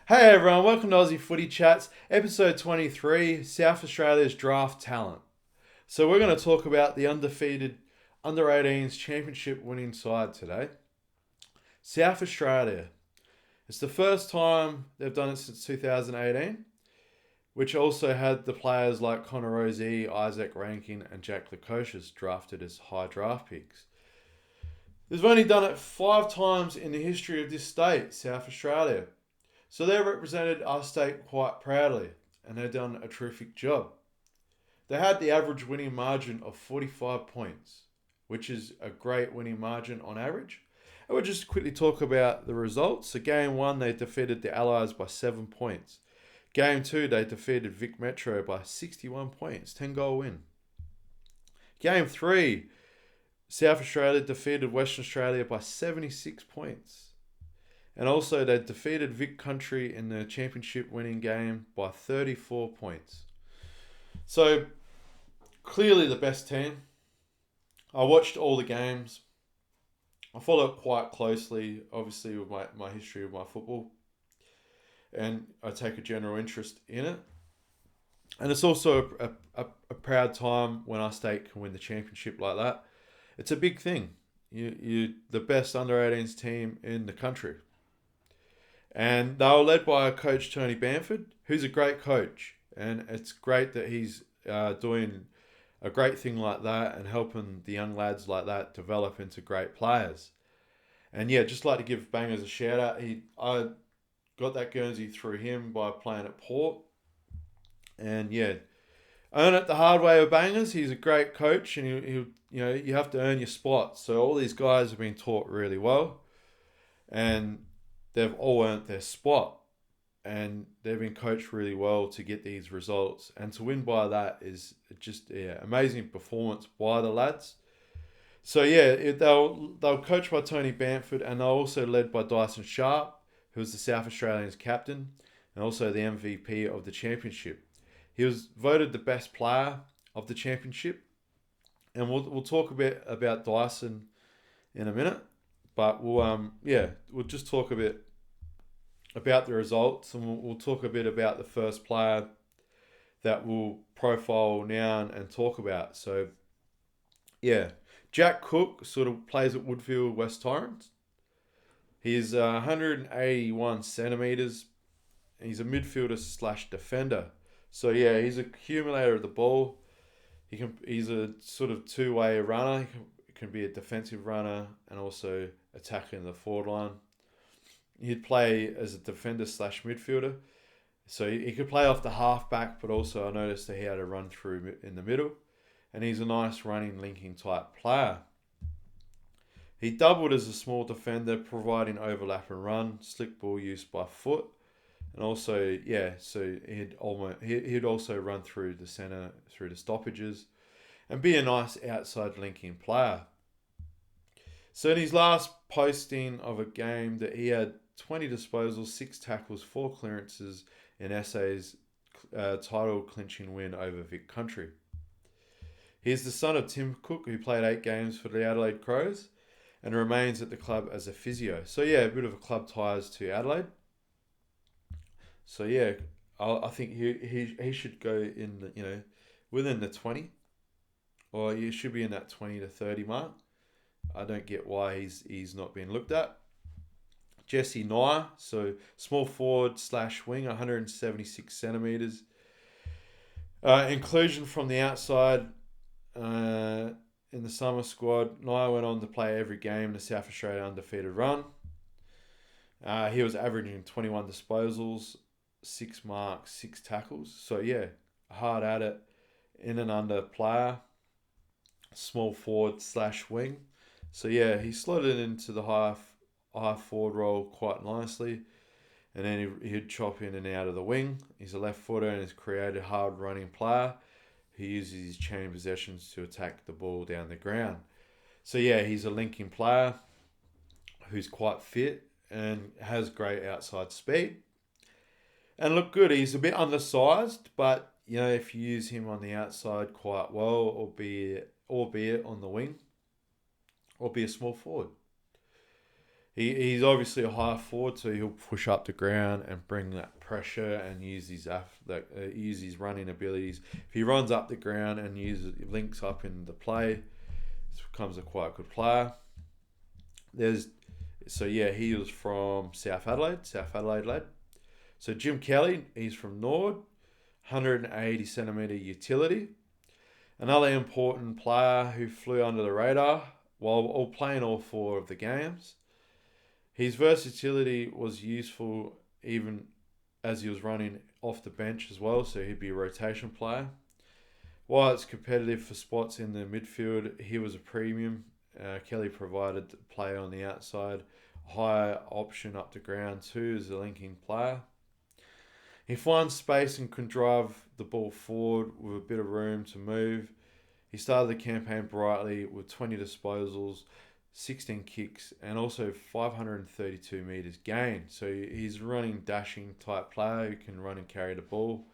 Hey everyone, welcome to Aussie Footy Chats, episode 23, South Australia's draft talent. So we're going to talk about the undefeated under-18s championship winning side today. South Australia. It's the first time they've done it since 2018, which also had the players like Connor Rozee, Isaac Rankin and Jack Lukosius drafted as high draft picks. They've only done it 5 times in the history of this state, South Australia. So they represented our state quite proudly, and they've done a terrific job. They had the average winning margin of 45 points, which is a great winning margin on average. And we'll just quickly talk about the results. So game 1, they defeated the Allies by 7 points. Game 2, they defeated Vic Metro by 61 points, 10-goal win. Game 3, South Australia defeated Western Australia by 76 points. And also, they defeated Vic Country in the championship winning game by 34 points. So, clearly the best team. I watched all the games. I follow it quite closely, obviously, with my history of my football. And I take a general interest in it. And it's also a proud time when our state can win the championship like that. It's a big thing. You're the best under-18s team in the country. And they were led by coach Tony Bamford, who's a great coach. And it's great that he's doing a great thing like that and helping the young lads like that develop into great players. And yeah, just like to give Bangers a shout out. I got that Guernsey through him by playing at Port. And yeah, earn it the hard way with Bangers. He's a great coach, and he'll you have to earn your spot. So all these guys have been taught really well. And they've all earned their spot, and they've been coached really well to get these results. And to win by that is just amazing performance by the lads. So yeah, they'll coached by Tony Bamford, and they're also led by Dyson Sharp, who's the South Australians captain and also the MVP of the championship. He was voted the best player of the championship, and we'll talk a bit about Dyson in a minute. But we'll just talk a bit about the results, and we'll talk a bit about the first player that we'll profile now and talk about. So, yeah, Jack Cook sort of plays at Woodfield West Torrens. He's 181 centimetres. He's a midfielder / defender. So yeah, he's a accumulator of the ball. He's a sort of two-way runner. He can be a defensive runner and also attacking the forward line. He'd play as a defender / midfielder. So he could play off the halfback, but also I noticed that he had a run through in the middle. And he's a nice running, linking type player. He doubled as a small defender, providing overlap and run, slick ball use by foot. And also, so he'd also run through the centre, through the stoppages, and be a nice outside linking player. So in his last posting of a game, that he had 20 disposals, 6 tackles, 4 clearances in SA's title clinching win over Vic Country. He's the son of Tim Cook, who played 8 games for the Adelaide Crows and remains at the club as a physio. So yeah, a bit of a club ties to Adelaide. So yeah, I think he should go in the, within the 20, or he should be in that 20 to 30 mark. I don't get why he's not being looked at. Jesse Nye, so small forward / wing, 176 centimetres. Inclusion from the outside in the summer squad. Nye went on to play every game in the South Australia undefeated run. He was averaging 21 disposals, 6 marks, 6 tackles. So yeah, hard at it, in and under player, small forward / wing. So yeah, he slotted into the high forward role quite nicely, and then he'd chop in and out of the wing. He's a left footer and is creative, hard running player. He uses his chain possessions to attack the ball down the ground. So yeah, he's a linking player who's quite fit and has great outside speed. And look good. He's a bit undersized, but if you use him on the outside quite well, albeit on the wing, or be a small forward. He's obviously a high forward, so he'll push up the ground and bring that pressure and use his running abilities. If he runs up the ground and links up in the play, he becomes a quite good player. He was from South Adelaide lad. So Jim Kelly, he's from Nord, 180 centimetre utility. Another important player who flew under the radar while playing all four of the games. His versatility was useful even as he was running off the bench as well, so he'd be a rotation player. While it's competitive for spots in the midfield, he was a premium. Kelly provided play on the outside, higher option up the ground too as a linking player. He finds space and can drive the ball forward with a bit of room to move. He started the campaign brightly with 20 disposals, 16 kicks, and also 532 metres gained. So he's running, dashing type player who can run and carry the ball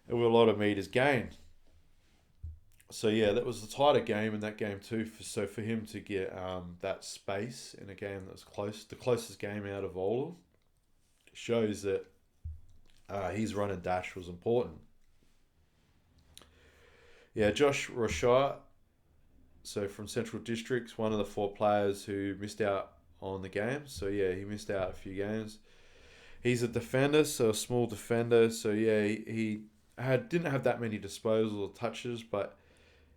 with a lot of metres gained. So that was a tighter game in that game too. So for him to get that space in a game that was close, the closest game out of all of them, shows that his run and dash was important. Josh Rochard, so from Central Districts, one of the four players who missed out on the game. So he missed out a few games. He's a defender, so a small defender. So he didn't have that many disposal or touches, but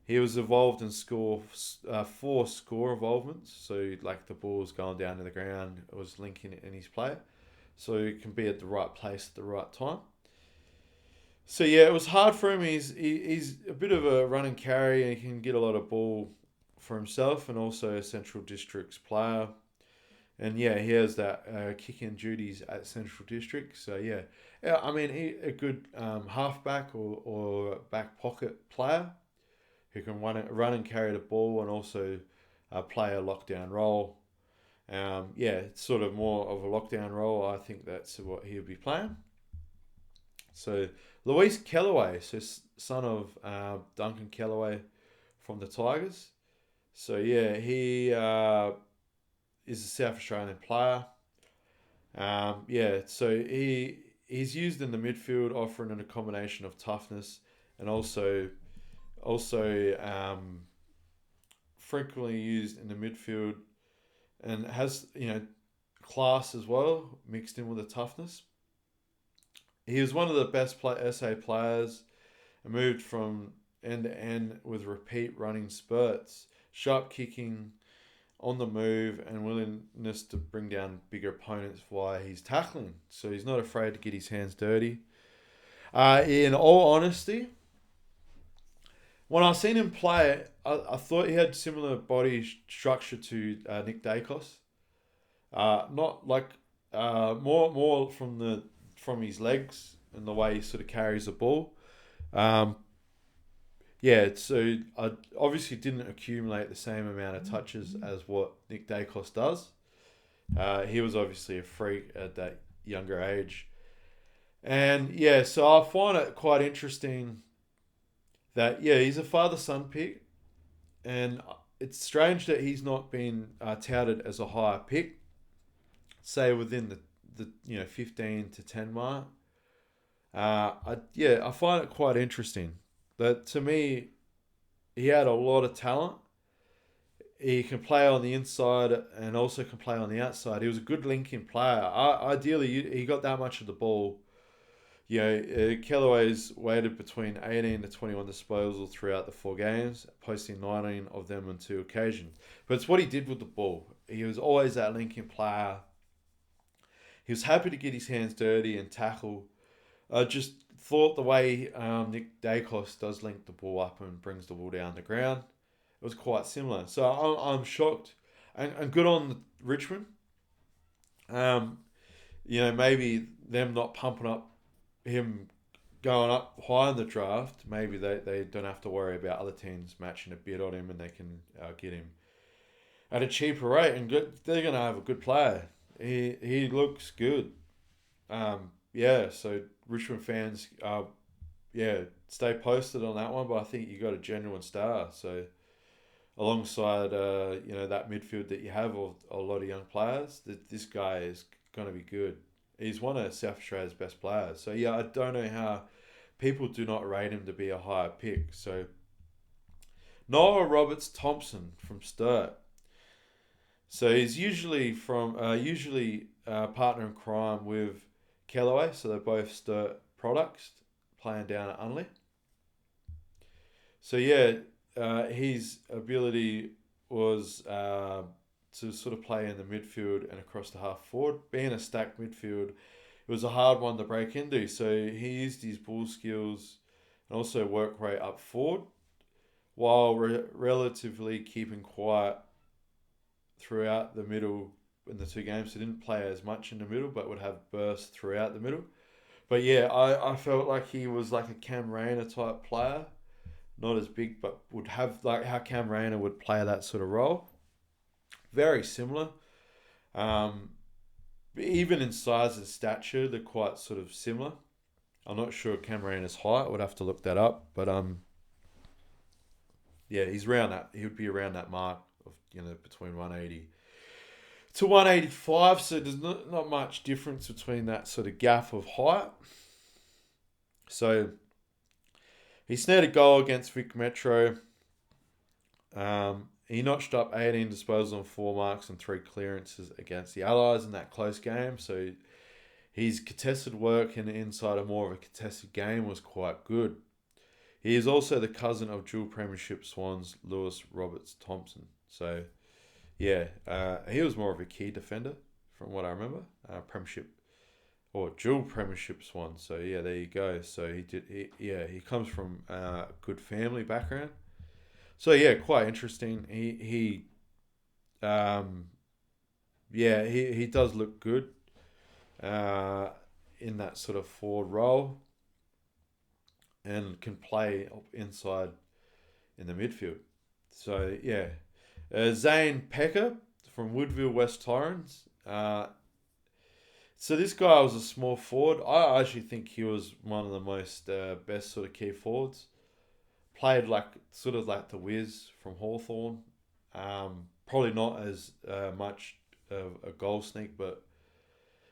he was involved in four score involvements. So like the ball was going down to the ground, it was linking in his play. So he can be at the right place at the right time. So it was hard for him. He's a bit of a run and carry, and he can get a lot of ball for himself, and also a Central Districts player. And he has that kicking duties at Central District. So I mean, a good halfback or back pocket player who can run and carry the ball, and also play a lockdown role. It's sort of more of a lockdown role. I think that's what he'll be playing. So Luis Kellaway, so son of Duncan Kellaway from the Tigers. So he is a South Australian player. So he's used in the midfield, offering a combination of toughness and also frequently used in the midfield, and has class as well mixed in with the toughness. He was one of the best SA players and moved from end to end with repeat running spurts, sharp kicking on the move, and willingness to bring down bigger opponents via his tackling. So he's not afraid to get his hands dirty. In all honesty, when I seen him play, I thought he had similar body structure to Nick Dacos. Not like more from his legs and the way he sort of carries the ball. So I obviously didn't accumulate the same amount of touches as what Nick Dacos does. He was obviously a freak at that younger age. And so I find it quite interesting that, he's a father-son pick. And it's strange that he's not been touted as a higher pick, say within the 15 to 10 mark. I find it quite interesting. That to me, he had a lot of talent. He can play on the inside and also can play on the outside. He was a good linking player. Ideally, he got that much of the ball. Kellaway's weighted between 18 to 21 disposals throughout the 4 games, posting 19 of them on 2 occasions. But it's what he did with the ball. He was always that linking player. He was happy to get his hands dirty and tackle. I just thought the way Nick Dacos does link the ball up and brings the ball down the ground, it was quite similar. So I'm shocked and good on Richmond. Maybe them not pumping up him going up high in the draft. Maybe they don't have to worry about other teams matching a bid on him, and they can get him at a cheaper rate. And they're going to have a good player. He looks good. So Richmond fans, stay posted on that one. But I think you got a genuine star. So alongside that midfield that you have of a lot of young players, that this guy is going to be good. He's one of South Australia's best players. So yeah, I don't know how people do not rate him to be a higher pick. So Noah Roberts Thompson from Sturt. So he's usually partner in crime with Kellaway. So they're both Sturt products, playing down at Unley. So yeah, his ability was to sort of play in the midfield and across the half forward. Being a stacked midfield, it was a hard one to break into. So he used his ball skills and also work rate up forward, while relatively keeping quiet throughout the middle in the two games. He didn't play as much in the middle, but would have bursts throughout the middle. But yeah, I felt like he was like a Cam Rayner type player. Not as big, but would have like how Cam Rayner would play that sort of role. Very similar. Even in size and stature, they're quite sort of similar. I'm not sure Cam Rayner's height. I would have to look that up. But yeah, he's around that. He would be around that mark of between 180 to 185. So there's not much difference between that sort of gap of height. So he snared a goal against Vic Metro. He notched up 18 disposals on 4 marks and 3 clearances against the Allies in that close game. So his contested work and inside of more of a contested game was quite good. He is also the cousin of dual premiership Swans Lewis Roberts Thompson. So yeah, he was more of a key defender from what I remember. Premiership or dual premiership Swans. So yeah, there you go. So he comes from a good family background. So yeah, quite interesting. He does look good in that sort of forward role, and can play inside in the midfield. So yeah, Zane Pecker from Woodville West Torrens. So this guy was a small forward. I actually think he was one of the most best sort of key forwards. Played like the Wiz from Hawthorn. Probably not as much of a goal sneak, but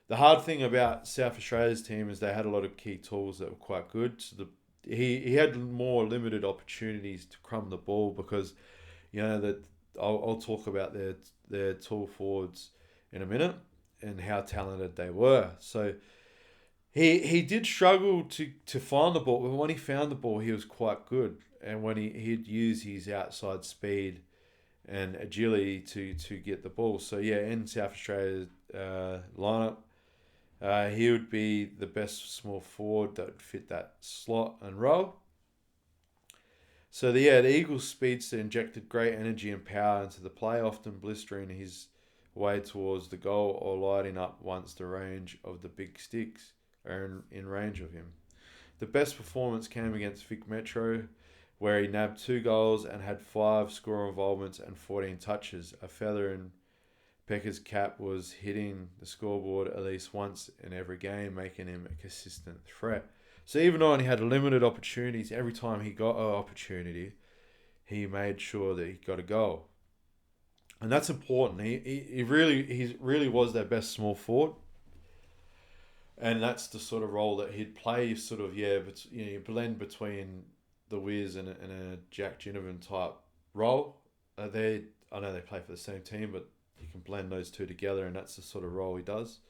the hard thing about South Australia's team is they had a lot of key tools that were quite good. So he had more limited opportunities to crumb the ball because that I'll talk about their tall forwards in a minute and how talented they were. So he did struggle to find the ball, but when he found the ball, he was quite good. And when he'd use his outside speed and agility to get the ball. So yeah, in South Australia's lineup, he would be the best small forward that would fit that slot and role. So the Eagles speedster injected great energy and power into the play, often blistering his way towards the goal or lighting up once the range of the big sticks are in range of him. The best performance came against Vic Metro, where he nabbed 2 goals and had 5 score involvements and 14 touches. A feather in Pecker's cap was hitting the scoreboard at least once in every game, making him a consistent threat. So even though he had limited opportunities, every time he got an opportunity, he made sure that he got a goal. And that's important. He really was their best small forward. And that's the sort of role that he'd play, sort of, but you blend between the Wiz and a Jack Ginnivan type role. I know they play for the same team, but you can blend those two together, and that's the sort of role he does.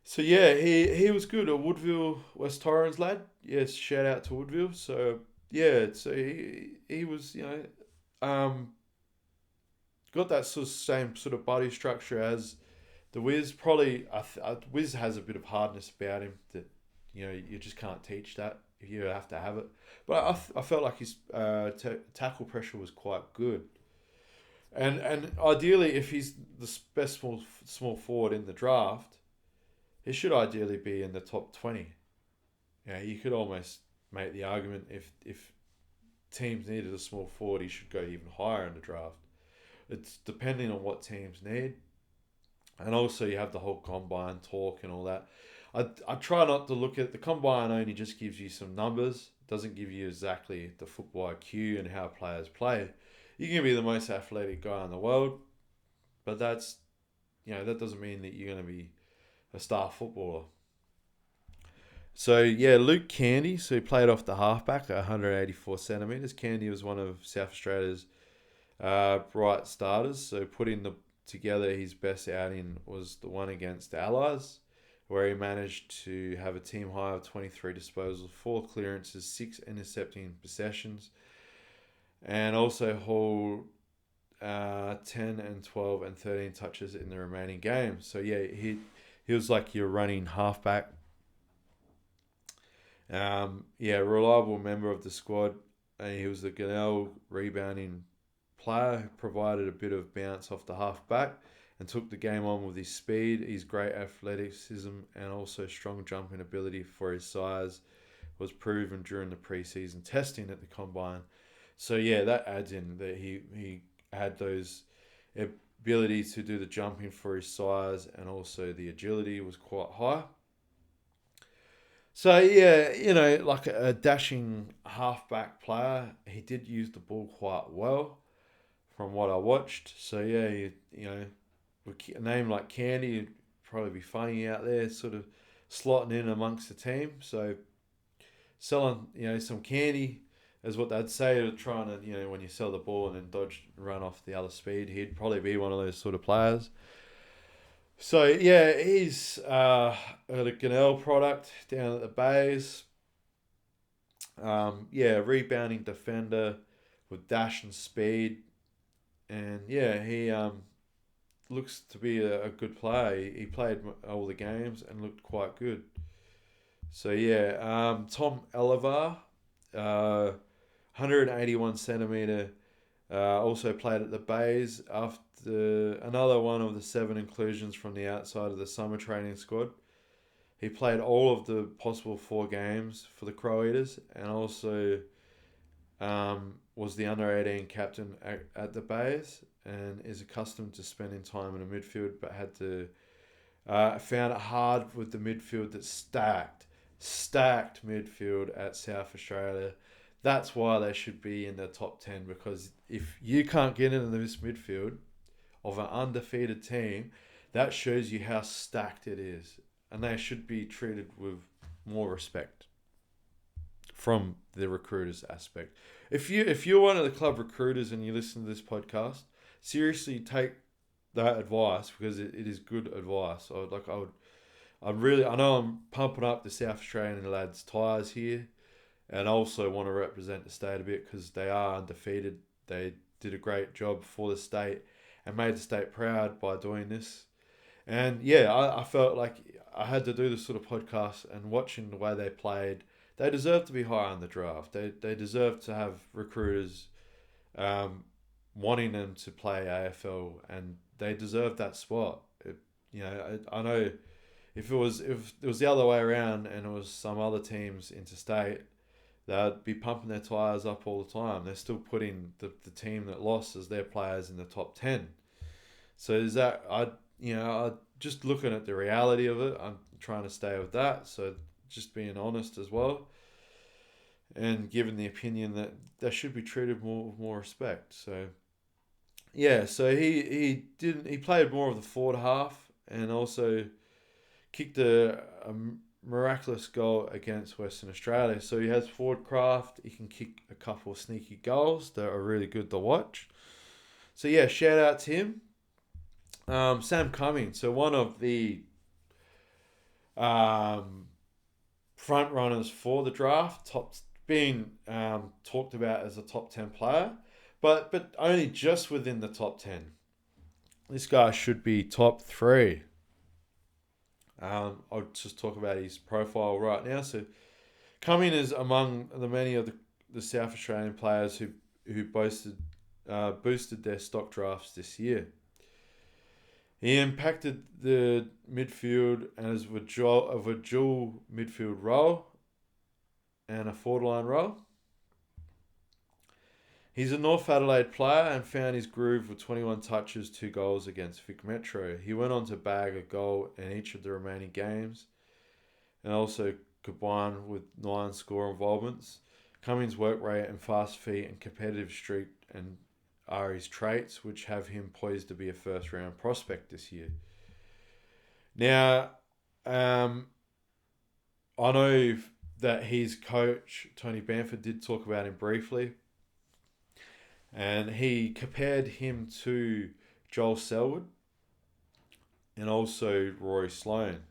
So yeah, he was good. A Woodville West Torrens lad. Yes, shout out to Woodville. So yeah, so he was got that same sort of body structure as the Wiz. Probably Wiz has a bit of hardness about him that you just can't teach that. You have to have it. But I felt like his tackle pressure was quite good. And ideally, if he's the best small forward in the draft, he should ideally be in the top 20. You could almost make the argument if teams needed a small forward, he should go even higher in the draft. It's depending on what teams need. And also you have the whole combine talk and all that. I try not to look at the combine, only just gives you some numbers. It doesn't give you exactly the football IQ and how players play. You can be the most athletic guy in the world, but that doesn't mean that you're going to be a star footballer. So, yeah, Luke Candy, so he played off the halfback at 184 centimetres. Candy was one of South Australia's bright starters, so together his best outing was the one against the Allies, where he managed to have a team high of 23 disposals, 4 clearances, 6 intercepting possessions, and also hold 10 and 12 and 13 touches in the remaining games. So, yeah, he was like your running halfback. Reliable member of the squad. And he was the Gunnell rebounding player who provided a bit of bounce off the halfback and took the game on with his speed, his great athleticism, and also strong jumping ability for his size was proven during the preseason testing at the combine. So yeah, that adds in that he had those ability to do the jumping for his size, and also the agility was quite high. So yeah, like a dashing halfback player, he did use the ball quite well from what I watched. So yeah, with a name like Candy, it'd probably be funny out there, sort of slotting in amongst the team. So selling, some candy is what they'd say, to trying to, when you sell the ball and then dodge and run off the other speed, he'd probably be one of those sort of players. So yeah, he's a Gunnell product down at the Bays. Rebounding defender with dash and speed, and yeah, he looks to be a good player. He played all the games and looked quite good. So yeah, Tom Elevar, 181 centimetre, also played at the Bays after another one of the 7 inclusions from the outside of the summer training squad. He played all of the possible 4 games for the Crow Eaters, and also was the under-18 captain at the Bays, and is accustomed to spending time in the midfield, but found it hard with the midfield that's stacked midfield at South Australia. That's why they should be in the top 10, because if you can't get into this midfield of an undefeated team, that shows you how stacked it is. And they should be treated with more respect from the recruiters aspect. If you're one of the club recruiters and you listen to this podcast, seriously take that advice, because it is good advice. I know I'm pumping up the South Australian lads' tyres here, and also want to represent the state a bit, because they are undefeated. They did a great job for the state and made the state proud by doing this. And yeah, I felt like I had to do this sort of podcast, and watching the way they played, they deserve to be higher in the draft. They deserve to have recruiters wanting them to play AFL, and they deserve that spot. I know if it was the other way around and it was some other teams interstate, they'd be pumping their tyres up all the time. They're still putting the team that lost as their players in the top 10. So is that, I just looking at the reality of it, I'm trying to stay with that. So just being honest as well, and giving the opinion that they should be treated with more respect. So yeah, so he played more of the forward half, and also kicked a miraculous goal against Western Australia. So he has forward craft. He can kick a couple of sneaky goals that are really good to watch. So yeah, shout out to him. Sam Cummings, so one of the front runners for the draft, being talked about as a top 10 player, but only just within the top 10. This guy should be top 3. I'll just talk about his profile right now. So Cumming is among the many of the South Australian players who boosted their stock drafts this year. He impacted the midfield as a dual midfield role and a forward line role. He's a North Adelaide player and found his groove with 21 touches, 2 goals against Vic Metro. He went on to bag a goal in each of the remaining games, and also combined with 9 score involvements. Cummings' work rate and fast feet and competitive streak are his traits, which have him poised to be a first round prospect this year. Now, I know that his coach, Tony Bamford, did talk about him briefly. And he compared him to Joel Selwood and also Rory Sloane.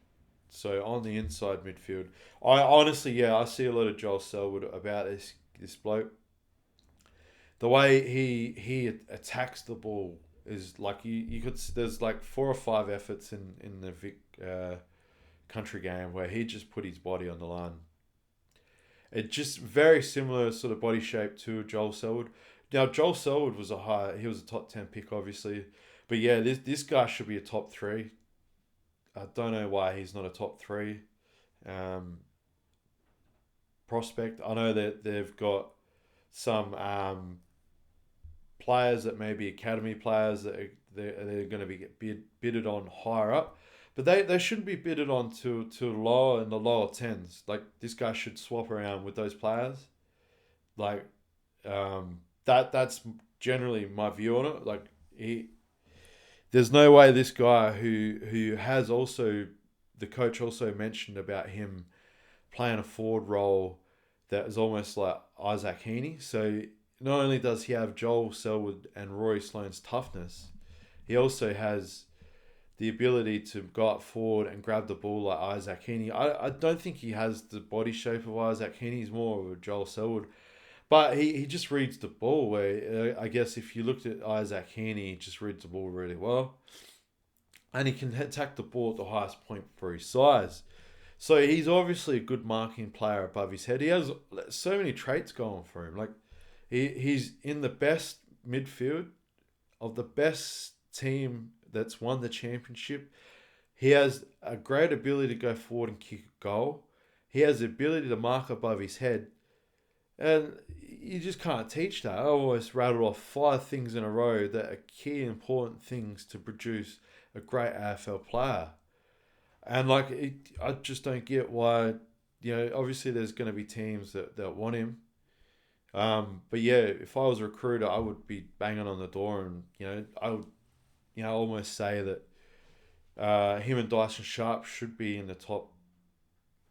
So on the inside midfield, I honestly, I see a lot of Joel Selwood about this bloke. The way he attacks the ball is like you could. There's like 4 or 5 efforts in the Vic country game where he just put his body on the line. It just very similar sort of body shape to Joel Selwood. Now Joel Selwood was he was a top 10 pick obviously, but yeah, this guy should be a top 3. I don't know why he's not a top 3 prospect. I know that they've got some players that may be academy players that they're going to be bidded on higher up, but they shouldn't be bidded on to lower in the lower 10s. Like this guy should swap around with those players. Like that's generally my view on it. Like there's no way this guy who has also, the coach also mentioned about him playing a forward role that is almost like Isaac Heaney. So not only does he have Joel Selwood and Rory Sloane's toughness, he also has the ability to go up forward and grab the ball like Isaac Heaney. I don't think he has the body shape of Isaac Heaney. He's more of a Joel Selwood. But he just reads the ball where, I guess if you looked at Isaac Heaney, he just reads the ball really well. And he can attack the ball at the highest point for his size. So he's obviously a good marking player above his head. He has so many traits going for him. Like he's in the best midfield of the best team that's won the championship. He has a great ability to go forward and kick a goal. He has the ability to mark above his head. And you just can't teach that. I almost rattled off 5 things in a row that are key important things to produce a great AFL player. And I just don't get why, obviously there's going to be teams that want him. But yeah, if I was a recruiter, I would be banging on the door and, I would, almost say that him and Dyson Sharp should be in the top,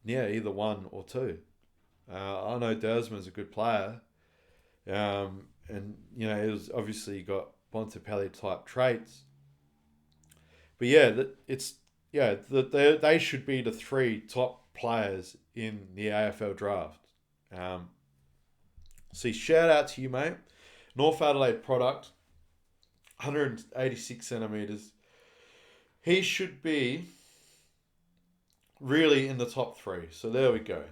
either 1 or 2. I know Dersman's a good player. And, it was obviously got Bontempelli type traits. But yeah, they should be the 3 top players in the AFL draft. So shout out to you, mate. North Adelaide product, 186 centimetres. He should be really in the top 3. So there we go.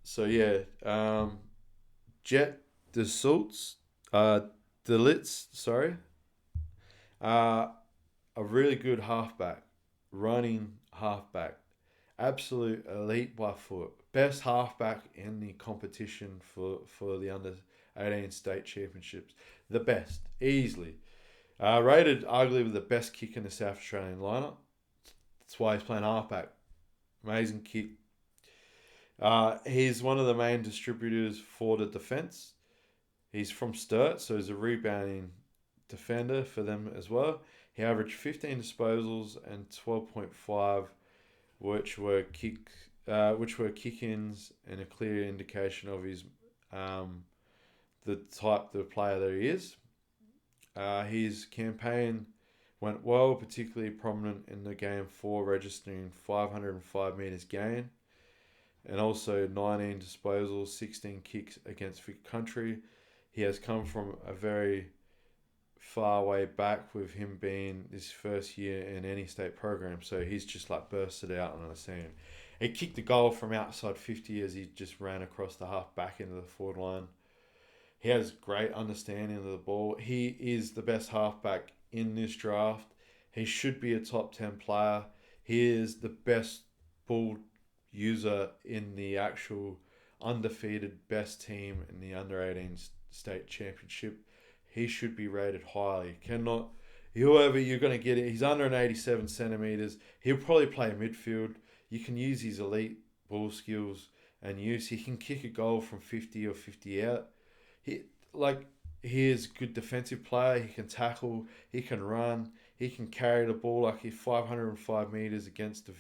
So yeah, Jet Delitz, a really good halfback, running halfback, absolute elite by foot, best halfback in the competition for the under 18 state championships, the best easily, rated arguably the best kick in the South Australian lineup. That's why he's playing halfback. Amazing kick. He's one of the main distributors for the defence. He's from Sturt, so he's a rebounding defender for them as well. He averaged 15 disposals and 12.5, which were kick-ins, and a clear indication of his the type of player that he is. His campaign went well, particularly prominent in the game 4, registering 505 metres gain. And also 19 disposals, 16 kicks against Vic Country. He has come from a very far way back with him being his first year in any state program. So he's just bursted out on the scene. He kicked the goal from outside 50 as he just ran across the half back into the forward line. He has great understanding of the ball. He is the best halfback in this draft. He should be a top 10 player. He is the best ball user in the actual undefeated best team in the under 18 state championship. He should be rated highly. Whoever you're going to get it, he's under an 87 centimetres. He'll probably play midfield. You can use his elite ball skills and he can kick a goal from 50 or 50 out. he is a good defensive player. He can tackle. He can run. He can carry the ball like he's 505 meters against the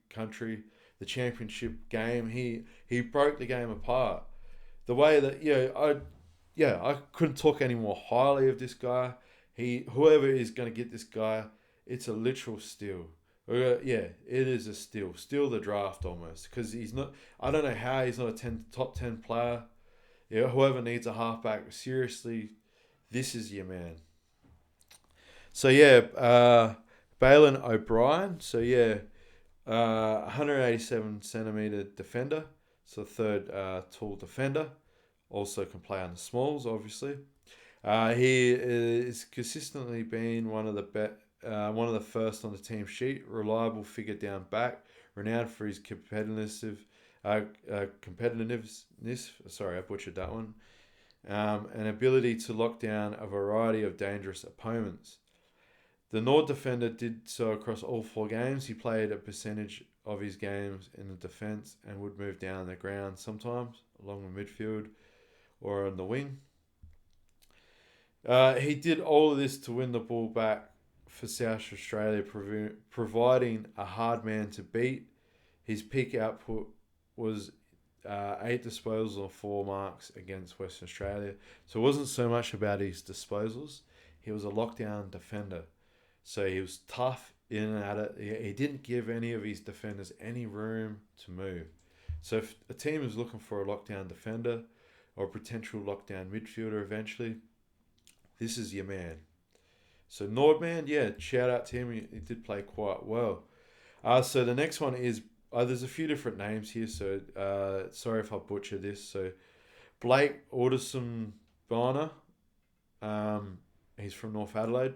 country. The championship game, he broke the game apart. The way that I couldn't talk any more highly of this guy. Whoever is going to get this guy, it's a literal steal. Yeah, it is a steal. Steal the draft almost because he's not. I don't know how he's not a top 10 player. Yeah, whoever needs a halfback, seriously, this is your man. So yeah, Balin O'Brien. So yeah, 187 centimeter defender. So third tall defender. Also can play on the smalls, obviously. He is consistently been one of the first on the team sheet. Reliable figure down back, renowned for his competitiveness. Sorry, I butchered that one. And ability to lock down a variety of dangerous opponents. The Nord defender did so across all 4 games. He played a percentage of his games in the defence and would move down the ground sometimes along the midfield or on the wing. He did all of this to win the ball back for South Australia, providing a hard man to beat. His peak output was 8 disposals and 4 marks against Western Australia. So it wasn't so much about his disposals. He was a lockdown defender. So he was tough in and at it. He didn't give any of his defenders any room to move. So if a team is looking for a lockdown defender or a potential lockdown midfielder eventually, this is your man. So Nordman, yeah, shout out to him. He did play quite well. So the next one is, there's a few different names here, so sorry if I butcher this. So Blake Alderson Barner, he's from North Adelaide.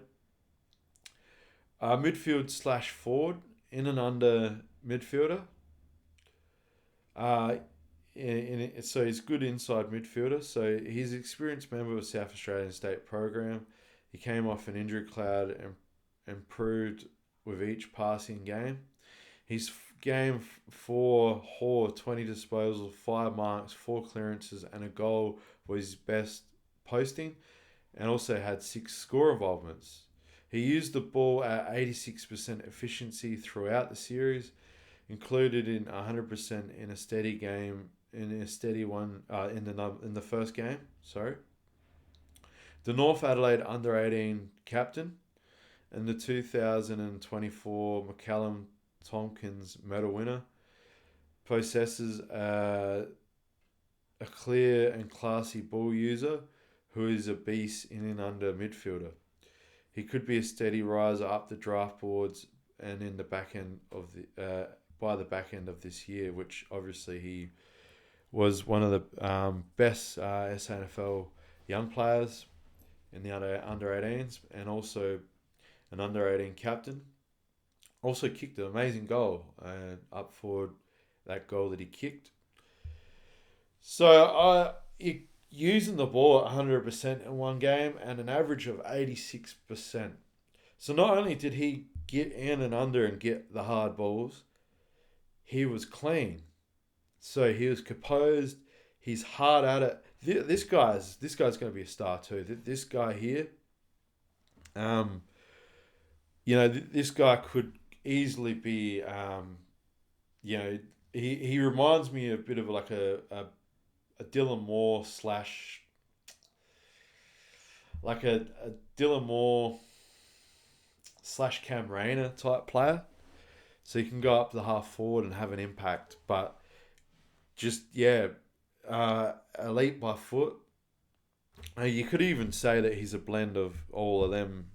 Midfield / forward, in and under midfielder. So he's good inside midfielder. So he's an experienced member of South Australian state program. He came off an injury cloud and improved with each passing game. His game for Hore, 20 disposals, 5 marks, 4 clearances, and a goal was his best posting, and also had 6 score involvements. He used the ball at 86% efficiency throughout the series, included in 100% in a steady game, in the first game. Sorry. The North Adelaide under-18 captain and the 2024 McCallum Tompkins medal winner, possesses a clear and classy ball user who is a beast in and under midfielder. He could be a steady riser up the draft boards and in the back end of by the back end of this year, which obviously he was one of the best SANFL young players in the under 18s, and also an under 18 captain. Also kicked an amazing goal up for that goal that he kicked. So using the ball at 100% in one game and an average of 86%. So not only did he get in and under and get the hard balls, he was clean. So he was composed. He's hard at it. This guy's going to be a star too. This guy here, this guy could easily be, he reminds me a bit of like a Dylan Moore / Cam Rayner type player. So you can go up to the half forward and have an impact, but just, elite by foot. You could even say that he's a blend of all of them,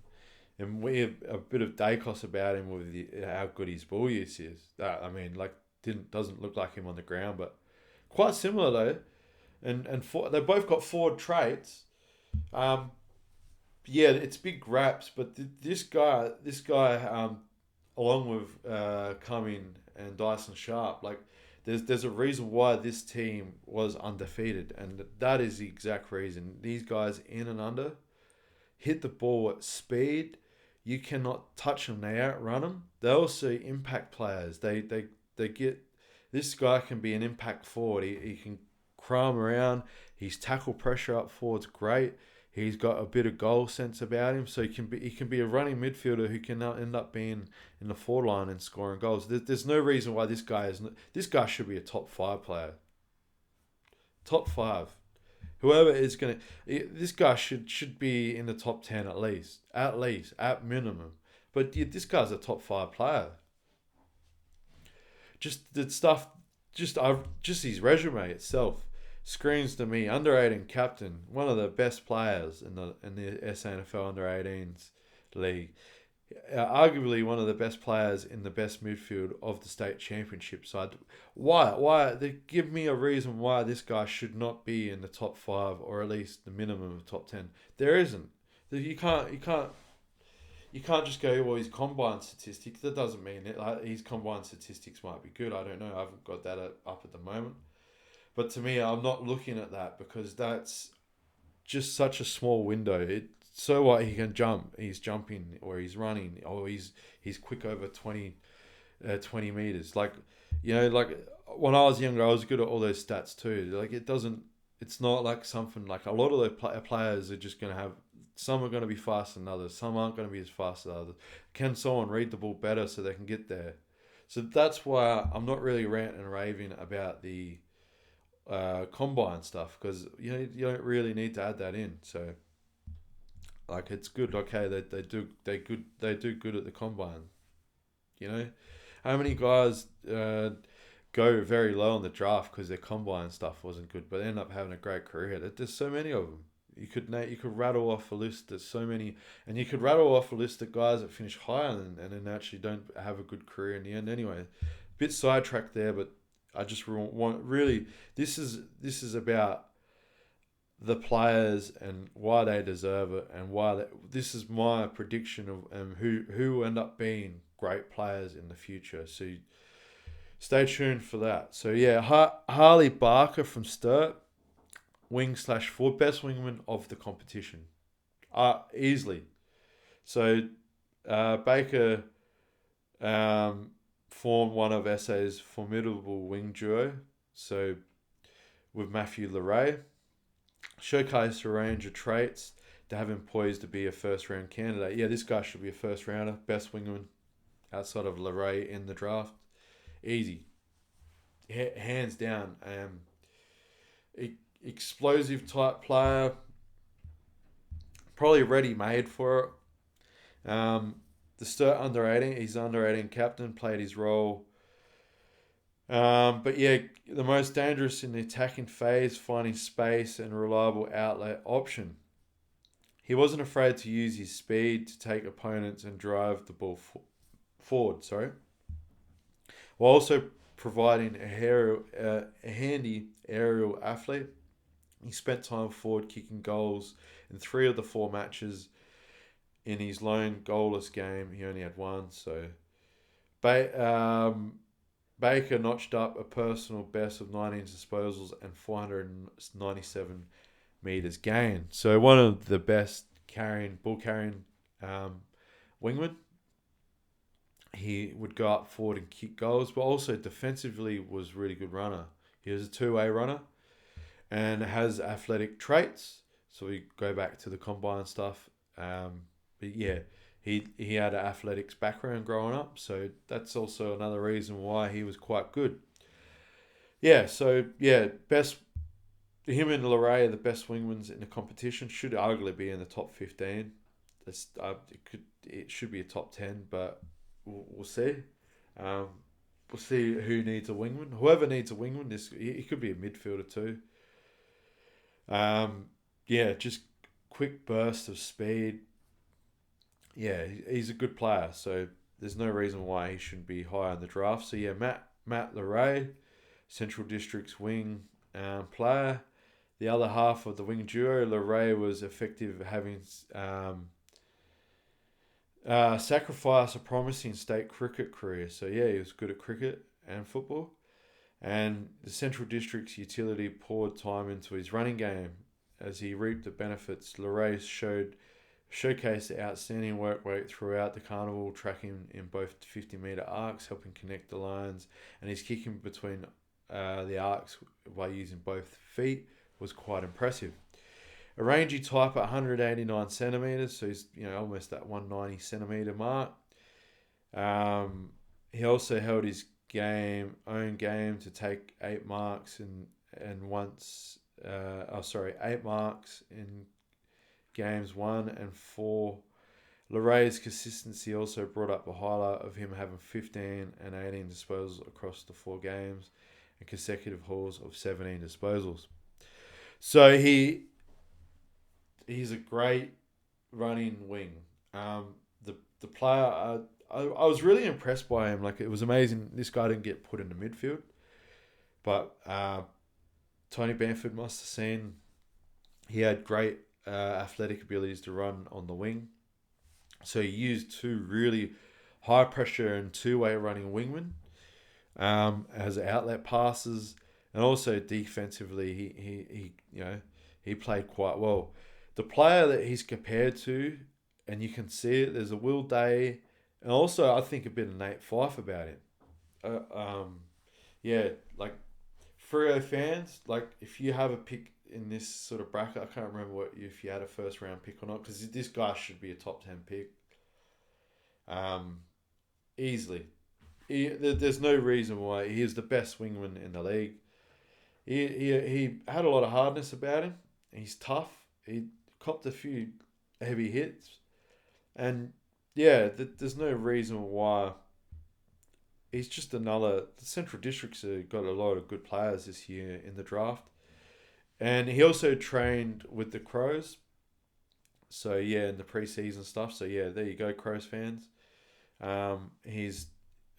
and we have a bit of Dacos about him with how good his ball use is. Doesn't look like him on the ground, but quite similar though. And they both got forward traits. It's big raps, but this guy, along with Cumming and Dyson Sharp, there's a reason why this team was undefeated, and that is the exact reason. These guys in and under hit the ball at speed. You cannot touch them. They outrun them. They're also impact players. They get, this guy can be an impact forward. He can cram around. His tackle pressure up forward's great. He's got a bit of goal sense about him, so he can be a running midfielder who can now end up being in the forward line and scoring goals. There's no reason why this guy should be a top 5 player. Top 5. Whoever is gonna, this guy should be in the top 10 at least, at minimum. But yeah, this guy's a top 5 player. Just the stuff, just his resume itself screams to me under 18 captain, one of the best players in the SANFL under 18s league, arguably one of the best players in the best midfield of the state championship side. Why? They give me a reason why this guy should not be in the top 5 or at least the minimum of top 10. There isn't. You can't just go, well, his combine statistics. That doesn't mean it. Like, his combine statistics might be good. I don't know. I haven't got that up at the moment. But to me, I'm not looking at that because that's just such a small window. So what? He can jump. He's jumping, or he's running, or he's quick over 20 meters. Like when I was younger, I was good at all those stats too. Like it's not like something like a lot of the players are just going to have. Some are going to be faster than others. Some aren't going to be as fast as others. Can someone read the ball better so they can get there? So that's why I'm not really ranting and raving about the combine stuff, because you don't really need to add that in. So like, it's good. Okay, they do good at the combine. How many guys go very low on the draft because their combine stuff wasn't good, but end up having a great career? There's so many of them. You could rattle off a list. There's so many, and you could rattle off a list of guys that finish higher and then actually don't have a good career in the end. Anyway, bit sidetracked there, but I just want really this is about the players and why they deserve it, and this is my prediction of who will end up being great players in the future. So stay tuned for that. So yeah, Harley Barker from Sturt. Wing/forward, best wingman of the competition, easily. So Baker formed one of SA's formidable wing duo. So with Matthew Leray, showcased a range of traits to have him poised to be a first round candidate. Yeah, this guy should be a first rounder, best wingman outside of Leray in the draft. Easy, hands down. Explosive type player, probably ready made for it. The Sturt under 18, he's under 18 captain, played his role. But yeah, the most dangerous in the attacking phase, finding space and reliable outlet option. He wasn't afraid to use his speed to take opponents and drive the ball forward. While also providing a handy aerial athlete. He spent time forward kicking goals in 3 of the 4 matches. In his lone goalless game, he only had 1. So Baker notched up a personal best of 19 disposals and 497 meters gained. So one of the best ball carrying wingmen. He would go up forward and kick goals, but also defensively was really good runner. He was a 2-way runner and has athletic traits. So we go back to the combine stuff. But yeah, he had an athletics background growing up, so that's also another reason why he was quite good. Yeah, so yeah, him and Leray are the best wingmans in the competition. Should arguably be in the top 15. It should be a top 10, but we'll see. We'll see who needs a wingman. Whoever needs a wingman, he could be a midfielder too. Yeah, just quick burst of speed. Yeah, he's a good player, so there's no reason why he shouldn't be high in the draft. So yeah, Matt Leray, Central District's wing player. The other half of the wing duo, Leray was effective, having sacrificed a promising state cricket career. So yeah, he was good at cricket and football. And the Central District's utility poured time into his running game as he reaped the benefits. Leray showcased outstanding work rate throughout the carnival, tracking in both 50-metre arcs, helping connect the lines, and his kicking between the arcs by using both feet was quite impressive. A rangy type at 189 centimetres, so he's almost that 190 centimetre mark. He also held his own game to take 8 marks and once 8 marks in games 1 and 4. Laray's consistency also brought up a highlight of him having 15 and 18 disposals across the 4 games and consecutive hauls of 17 disposals. So he's a great running wing. The player, I was really impressed by him. Like, it was amazing. This guy didn't get put in the midfield, but Tony Bamford must have seen he had great athletic abilities to run on the wing. So he used 2 really high pressure and 2-way running wingmen as outlet passes, and also defensively he played quite well. The player that he's compared to, and you can see it, there's a Will Day, and also I think a bit of Nate Fyfe about him. Like Freo fans, like if you have a pick in this sort of bracket, I can't remember if you had a first round pick or not, because this guy should be a top 10 pick. Easily. There's no reason why. He is the best wingman in the league. He had a lot of hardness about him. He's tough. He copped a few heavy hits. And yeah, there's no reason why. He's just another. The Central Districts have got a lot of good players this year in the draft. And he also trained with the Crows. So yeah, in the preseason stuff. So yeah, there you go, Crows fans. He's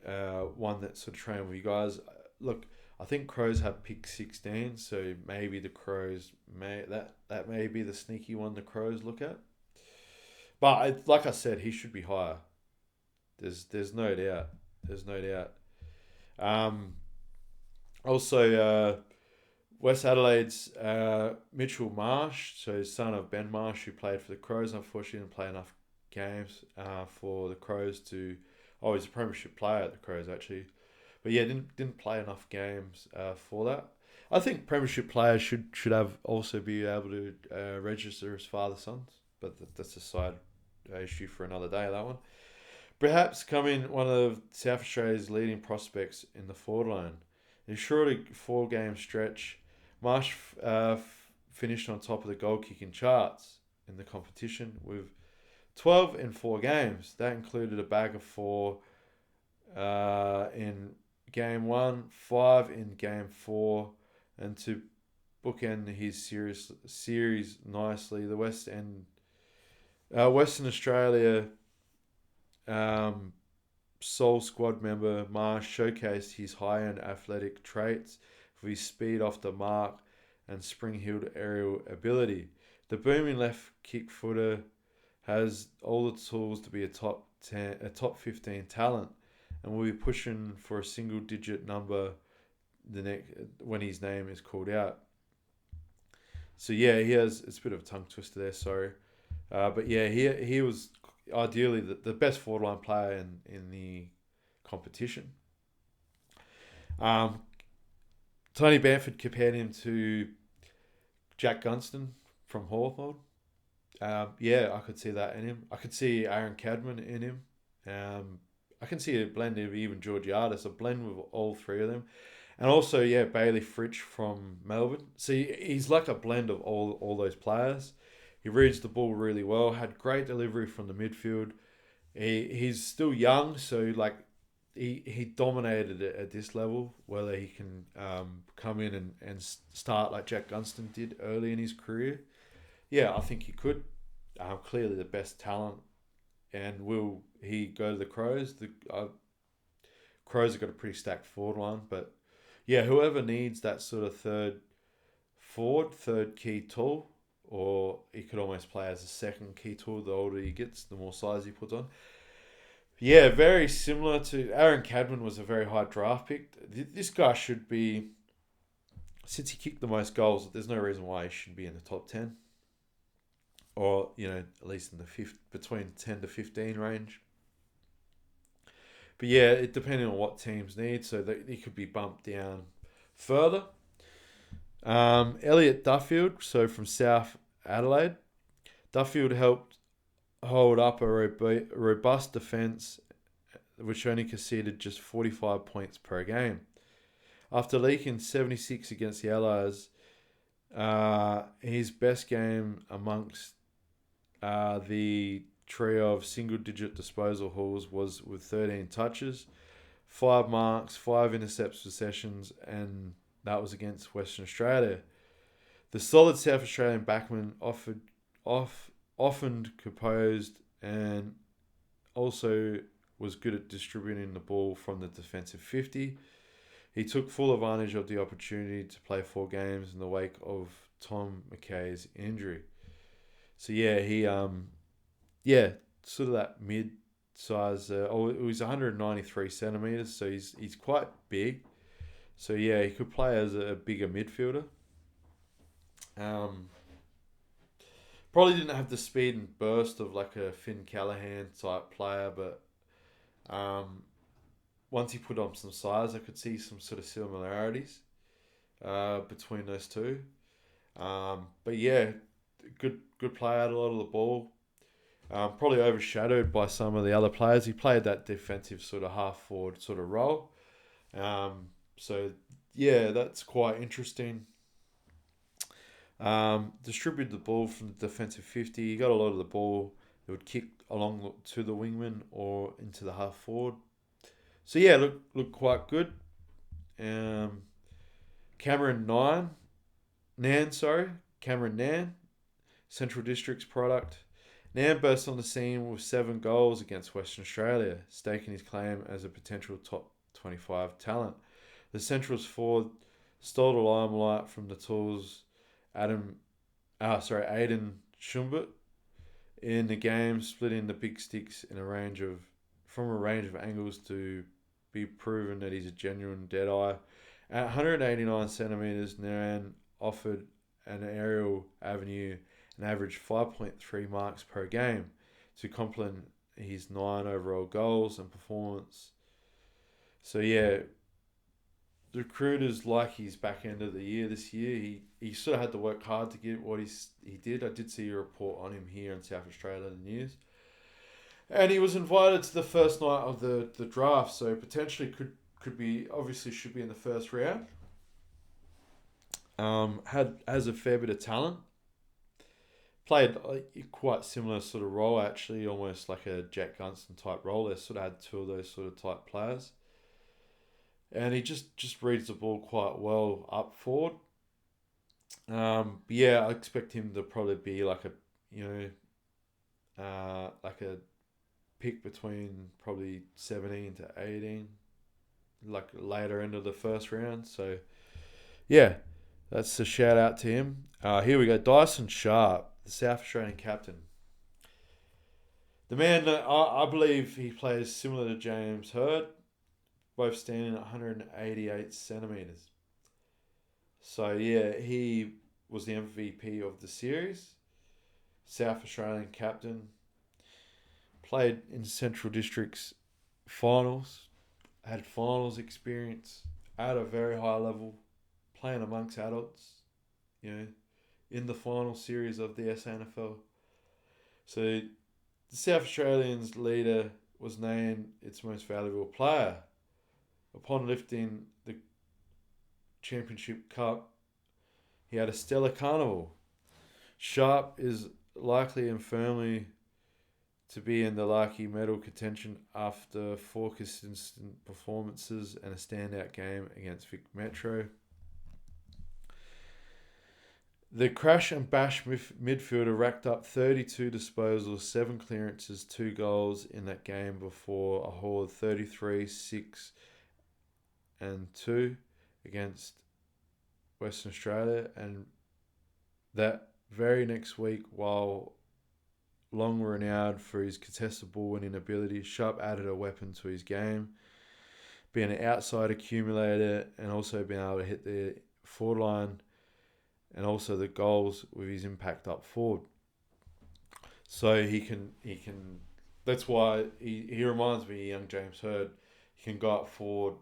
one that sort of trained with you guys. Look, I think Crows have pick 16, so maybe the Crows that may be the sneaky one the Crows look at. But like I said, he should be higher. There's no doubt. There's no doubt. Also, West Adelaide's Mitchell Marsh, so son of Ben Marsh, who played for the Crows, unfortunately didn't play enough games for the Crows to. Oh, he's a premiership player at the Crows actually, but yeah, didn't play enough games for that. I think premiership players should have also be able to register as father sons, but that's a side issue for another day. That one. Perhaps coming one of South Australia's leading prospects in the forward line. In a short 4-game stretch, Marsh finished on top of the goal kicking charts in the competition with 12 in 4 games. That included a bag of 4 in game 1, 5 in game 4, and to bookend his series nicely, the Western Australia sole squad member Marsh showcased his high-end athletic traits with his speed off the mark and spring-heeled aerial ability. The booming left kick footer has all the tools to be a top 15 talent, and will be pushing for a single-digit number when his name is called out. So yeah, it's a bit of a tongue twister there. Sorry, but yeah, he was ideally the best forward line player in the competition. Tony Bamford compared him to Jack Gunston from Hawthorn. Yeah, I could see that in him. I could see Aaron Cadman in him. I can see a blend of even Georgiadis, a blend with all 3 of them. And also, yeah, Bailey Fritsch from Melbourne. See, he's like a blend of all those players. He reads the ball really well, had great delivery from the midfield. He's still young, so like he dominated it at this level. Whether he can come in and start like Jack Gunston did early in his career, yeah, I think he could. Clearly the best talent. And will he go to the Crows? The Crows have got a pretty stacked forward line, but yeah, whoever needs that sort of third key tool, or he could almost play as a second key tool. The older he gets, the more size he puts on. Yeah, very similar to Aaron Cadman was a very high draft pick. This guy should be, since he kicked the most goals, there's no reason why he should be in the top 10. Or, at least in the between 10 to 15 range. But yeah, it depending on what teams need, so that he could be bumped down further. Elliot Duffield, so from South Adelaide. Duffield helped hold up a robust defence, which only conceded just 45 points per game. After leaking 76 against the Allies, his best game amongst the trio of single-digit disposal hauls was with 13 touches, 5 marks, 5 intercepts for sessions, and that was against Western Australia. The solid South Australian backman often composed and also was good at distributing the ball from the defensive 50. He took full advantage of the opportunity to play 4 games in the wake of Tom McKay's injury. So he sort of that mid-size. It was 193 centimeters, so he's quite big. So he could play as a bigger midfielder. Probably didn't have the speed and burst of like a Finn Callahan type player, but once he put on some size, I could see some sort of similarities between those two. But good player, had a lot of the ball. Probably overshadowed by some of the other players. He played that defensive sort of half forward sort of role. That's quite interesting. Distributed the ball from the defensive 50. He got a lot of the ball that would kick along to the wingman or into the half forward. So look quite good. Cameron Nan, Central District's product. Nan burst on the scene with 7 goals against Western Australia, staking his claim as a potential top 25 talent. The Central's forward stole the limelight from the Tools' Aiden Schumbert in the game, splitting the big sticks from a range of angles to be proven that he's a genuine deadeye. At 189 centimeters, Nan offered an aerial avenue and averaged 5.3 marks per game to complement his 9 overall goals and performance. So the recruiters like his back end of the year this year. He sort of had to work hard to get what he did. I did see a report on him here in South Australia News. And he was invited to the first night of the draft, so potentially should be in the first round. Has a fair bit of talent. Played quite similar sort of role actually, almost like a Jack Gunston type role. They sort of had 2 of those sort of type players. And he just reads the ball quite well up forward. I expect him to probably be like a pick between probably 17 to 18, like later end of the first round. So, that's a shout out to him. Here we go. Dyson Sharp, the South Australian captain. The man, I believe he plays similar to James Hird, both standing at 188 centimeters. So he was the MVP of the series. South Australian captain. Played in Central District's finals. Had finals experience at a very high level. Playing amongst adults. In the final series of the SANFL. So the South Australians leader was named its most valuable player. Upon lifting the Championship Cup, he had a stellar carnival. Sharp is likely and firmly to be in the Larky medal contention after 4 consistent performances and a standout game against Vic Metro. The crash and bash midfielder racked up 32 disposals, 7 clearances, 2 goals in that game before a haul of 33, 6 and 2 against Western Australia. And that very next week, while long renowned for his contested ball winning ability, Sharp added a weapon to his game, being an outside accumulator and also being able to hit the forward line and also the goals with his impact up forward. So he can. That's why he reminds me of young James Hird. He can go up forward,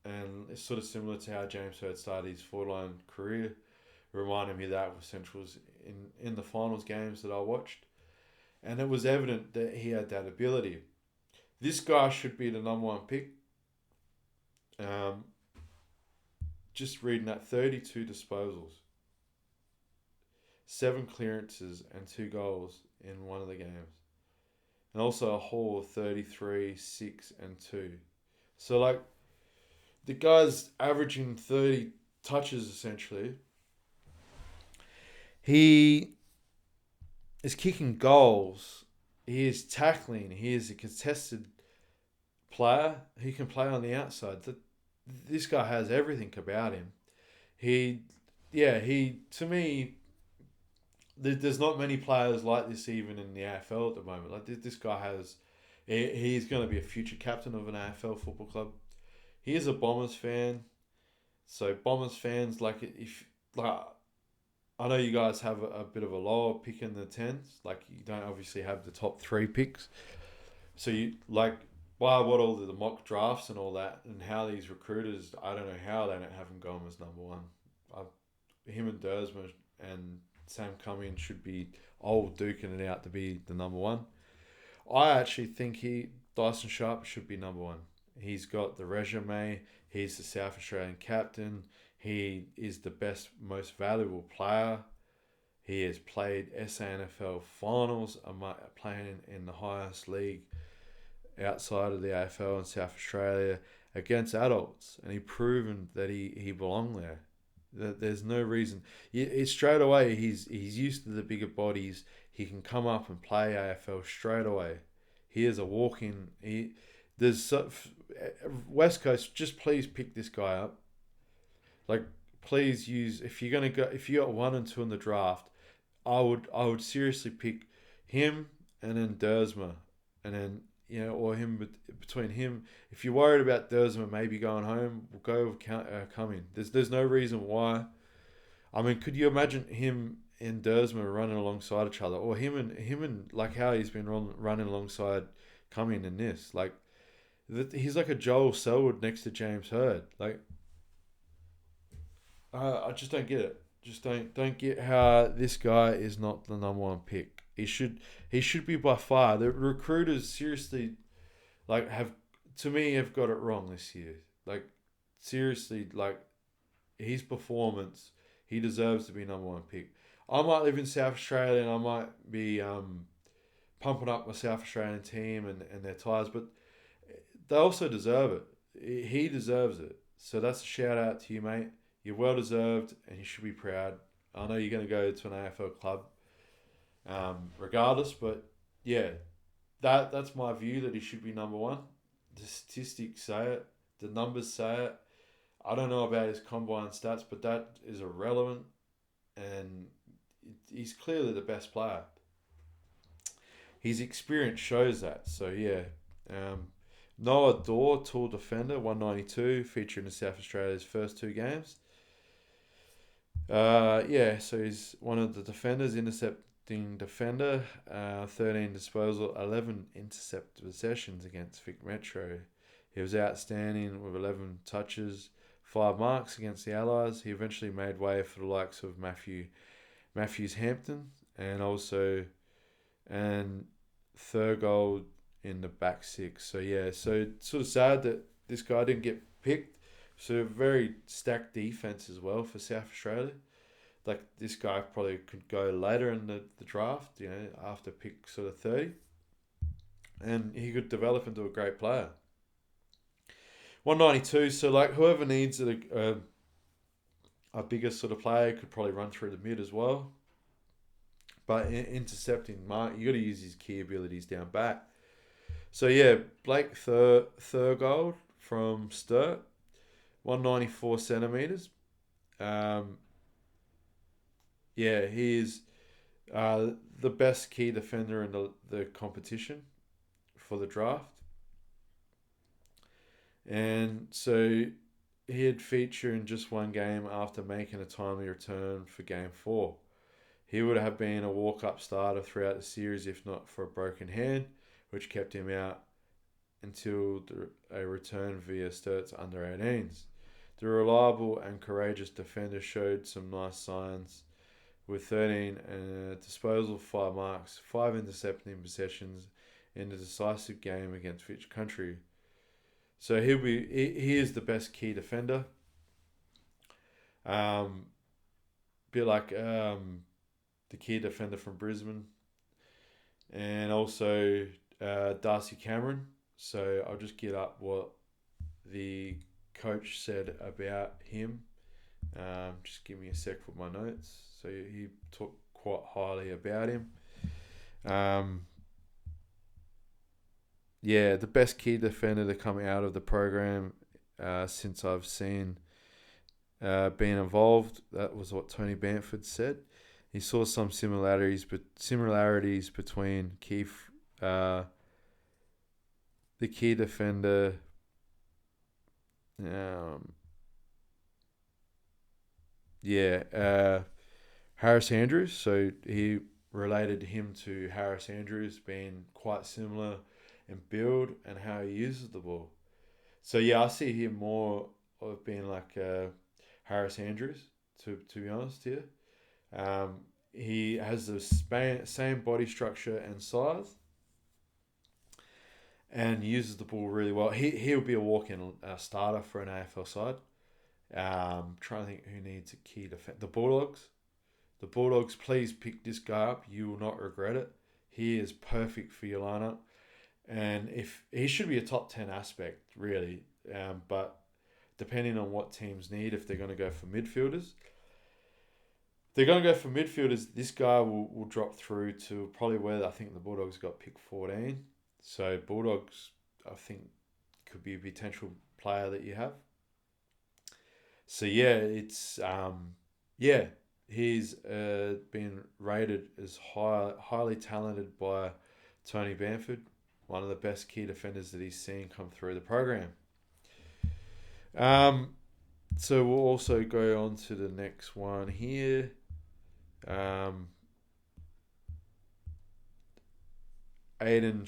and it's sort of similar to how James Hird started his forward line career, reminded me of that with Central's in the finals games that I watched. And it was evident that he had that ability. This guy should be the number one pick. Just reading that, 32 disposals, 7 clearances and 2 goals in one of the games. And also a haul of 33, 6 and 2. So like the guy's averaging 30 touches essentially. He is kicking goals. He is tackling. He is a contested player. He can play on the outside. This guy has everything about him. To me, there's not many players like this even in the AFL at the moment. Like this guy has, he's going to be a future captain of an AFL football club. He is a Bombers fan, so Bombers fans I know you guys have a bit of a lower pick in the 10s. Like you don't obviously have the top 3 picks, so you like. By what all the mock drafts and all that, and how these recruiters, I don't know how they don't have him going as number 1. Him and Dersma and Sam Cummings should be old duking it out to be the number 1. I actually think Dyson Sharp should be number 1. He's got the resume. He's the South Australian captain. He is the best, most valuable player. He has played SANFL finals, playing in the highest league outside of the AFL in South Australia against adults, and he proven that he belonged there. There's no reason. Straight away, he's used to the bigger bodies. He can come up and play AFL straight away. He is a walk-in. West Coast, just please pick this guy up. Like, please use, if you got 1 and 2 in the draft, I would seriously pick him and then Dersma, and then or him between him. If you're worried about Dersma maybe going home, we'll go with Cumming. There's no reason why. I mean, could you imagine him and Dersma running alongside each other, or him and like how he's been running alongside Cumming in this? Like, he's like a Joel Selwood next to James Hird. Like, I just don't get it. Just don't get how this guy is not the number 1 pick. He should be by far. The recruiters seriously, like, have got it wrong this year. Like, seriously, like, his performance, he deserves to be number 1 pick. I might live in South Australia and I might be pumping up my South Australian team and their ties, but they also deserve it. He deserves it. So that's a shout out to you, mate. You're well deserved and you should be proud. I know you're going to go to an AFL club regardless, but yeah, that's my view, that he should be number 1. The statistics say it. The numbers say it. I don't know about his combine stats, but that is irrelevant, and he's clearly the best player. His experience shows that. So yeah, Noah Dorr, tall defender, 192, featured in South Australia's first 2 games. So he's one of the defenders, intercepting defender, 13 disposal, 11 intercept possessions against Vic Metro. He was outstanding with 11 touches, 5 marks against the Allies. He eventually made way for the likes of Matthews Hampton, and third goal in the back 6. So yeah, so it's sort of sad that this guy didn't get picked. So very stacked defense as well for South Australia. Like, this guy probably could go later in the draft, after pick sort of 30. And he could develop into a great player. 192, so like whoever needs a bigger sort of player could probably run through the mid as well. But intercepting, you got to use his key abilities down back. So yeah, Blake Thurgold from Sturt, 194 centimeters. He is the best key defender in the competition for the draft. And so he'd feature in just 1 game after making a timely return for Game 4. He would have been a walk-up starter throughout the series if not for a broken hand, which kept him out until a return via Sturt's under-18s. The reliable and courageous defender showed some nice signs with 13 disposal, 5 marks, 5 intercepting possessions in the decisive game against which country. So he is the best key defender. Bit like the key defender from Brisbane, and also Darcy Cameron. So I'll just get up what the coach said about him. Just give me a sec for my notes. So he talked quite highly about him. The best key defender to come out of the program since I've seen being involved. That was what Tony Bamford said. He saw some similarities between the key defender. Harris Andrews. So he related him to Harris Andrews, being quite similar in build and how he uses the ball. So I see him more of being like Harris Andrews, to be honest here. He has the same body structure and size, and uses the ball really well. He'll be a walk-in starter for an AFL side. Trying to think who needs a key defense. The Bulldogs. The Bulldogs, please pick this guy up. You will not regret it. He is perfect for your lineup. And if he should be a top 10 aspect, really. But depending on what teams need, if they're going to go for midfielders, this guy will drop through to probably where I think the Bulldogs got pick 14. So Bulldogs, I think, could be a potential player that you have. So he's been rated as highly talented by Tony Bamford, one of the best key defenders that he's seen come through the program. So we'll also go on to the next one here. Aiden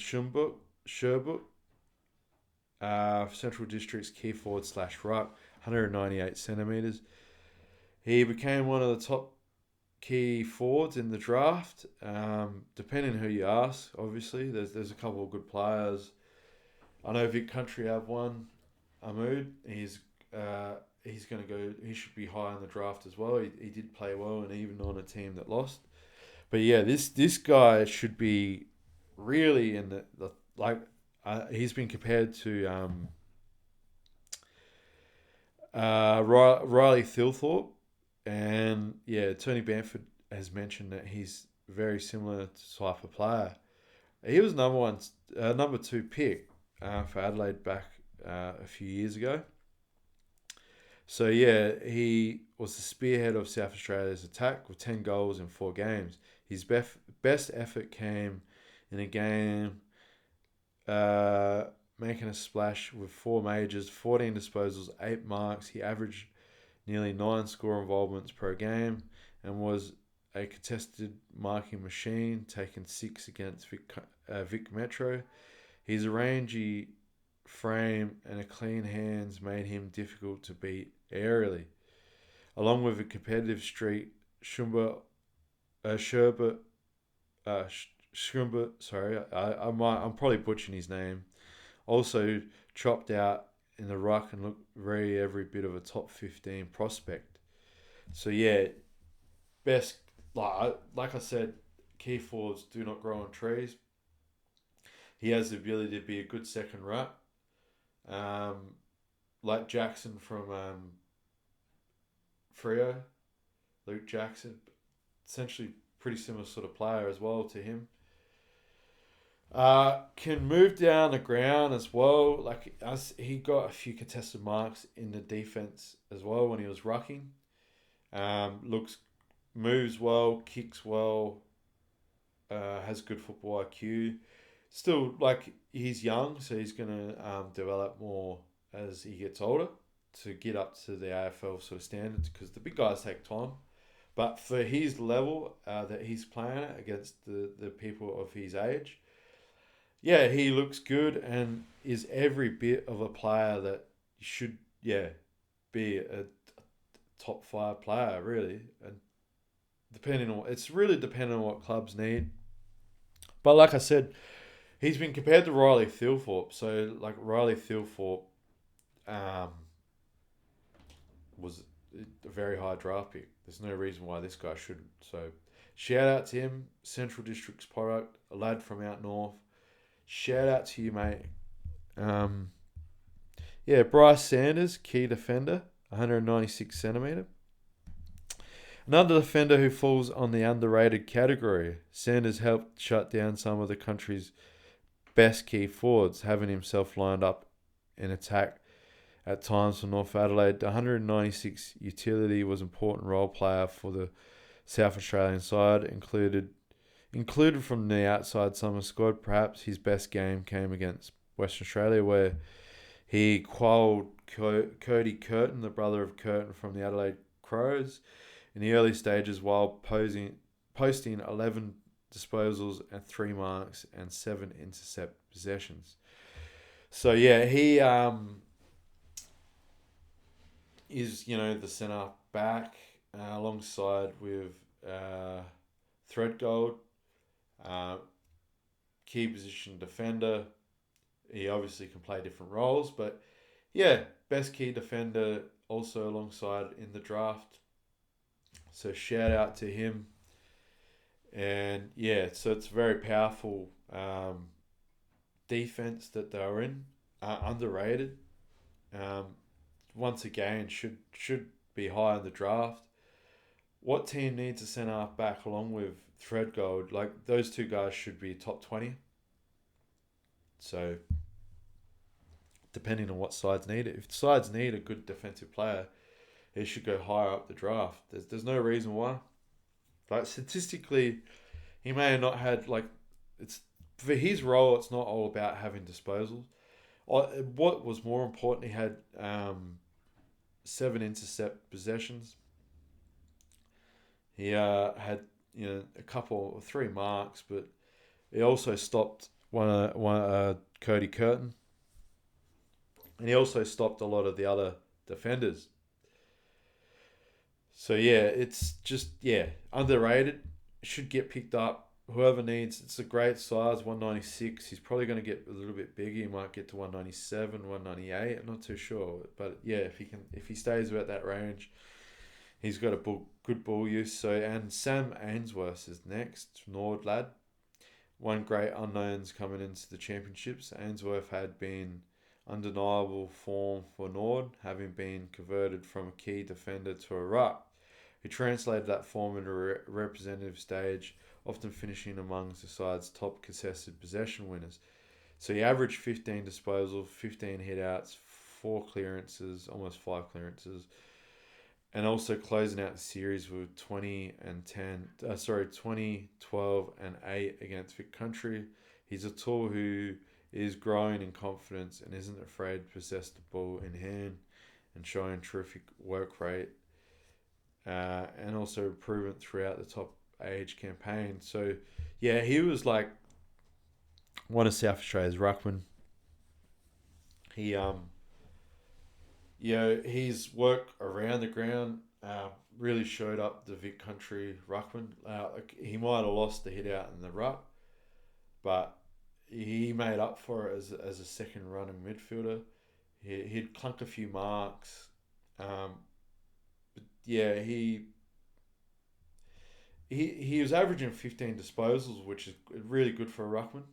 Sherbuk, Central District's key forward / ruck, 198 centimetres. He became one of the top key forwards in the draft. Depending on who you ask, obviously, there's a couple of good players. I know Vic Country have one, Ahmood. He's going to go. He should be high in the draft as well. He did play well, and even on a team that lost. But this guy should be really in the he's been compared to Riley Thilthorpe, and Tony Bamford has mentioned that he's very similar type of player. He was number 2 pick for Adelaide back a few years ago. So he was the spearhead of South Australia's attack with 10 goals in 4 games. His best effort came in a game making a splash with 4 majors, 14 disposals, 8 marks. He averaged nearly 9 score involvements per game and was a contested marking machine, taking 6 against Vic Metro. His rangy frame and a clean hands made him difficult to beat aerially. Along with a competitive streak, Shumba, sorry, I'm probably butchering his name, also chopped out in the ruck and looked every bit of a top 15 prospect. So best, like I said, key forwards do not grow on trees. He has the ability to be a good second ruck. Like Jackson from Freo, Luke Jackson, essentially pretty similar sort of player as well to him. Can move down the ground as well. He got a few contested marks in the defense as well when he was rucking. Moves well, kicks well, has good football IQ. Still, he's young, so he's going to develop more as he gets older to get up to the AFL sort of standards, because the big guys take time. But for his level that he's playing at against the people of his age, he looks good and is every bit of a player that should, be a top 5 player, really. And it's really depending on what clubs need. But like I said, he's been compared to Riley Thilthorpe. So like Riley Thilthorpe um, was a very high draft pick. There's no reason why this guy shouldn't. So shout out to him, Central District's product, a lad from out north. Shout out to you, mate. Bryce Sanders, key defender, 196 centimetre. Another defender who falls on the underrated category. Sanders helped shut down some of the country's best key forwards, having himself lined up in attack at times for North Adelaide. The 196 utility was an important role player for the South Australian side, included from the outside summer squad. Perhaps his best game came against Western Australia, where he quelled Cody Curtin, the brother of Curtin from the Adelaide Crows, in the early stages while posting 11 disposals and 3 marks and 7 intercept possessions. So yeah, he is the centre back alongside with Threadgold, key position defender. He obviously can play different roles, but yeah, best key defender also alongside in the draft. So shout out to him. And yeah, so it's a very powerful defense that they're in. Underrated. Once again, should be high in the draft. What team needs a centre half back along with Threadgold? Like those two guys should be top 20. So depending on what sides need it. If sides need a good defensive player, he should go higher up the draft. There's no reason why. Like statistically, he may have not had it's for his role. It's not all about having disposals. What was more important, he had 7 intercept possessions. He had a couple 3 marks, but he also stopped one Cody Curtin, and he also stopped a lot of the other defenders. So yeah, it's just underrated. Should get picked up. Whoever needs, it's a great size, 196. He's probably going to get a little bit bigger. He might get to 197, 198. I'm not too sure, but yeah, if he stays about that range, he's got a good ball use. So and Sam Ainsworth is next, Nord lad. One great unknowns coming into the championships. Ainsworth had been undeniable form for Nord, having been converted from a key defender to a ruck. He translated that form into a representative stage, often finishing amongst the side's top contested possession winners. So he averaged 15 disposals, 15 hit-outs, 4 clearances, almost 5 clearances, and also closing out the series with 20, 12, and 8 against Vic Country. He's a tool who is growing in confidence and isn't afraid to possess the ball in hand and showing terrific work rate and also improvement throughout the top age campaign. So yeah, he was like one of South Australia's ruckman. He his work around the ground really showed up the Vic Country ruckman. He might have lost the hit out in the ruck, but he made up for it as a second running midfielder. He'd clunk a few marks. But yeah, he was averaging 15 disposals, which is really good for a ruckman.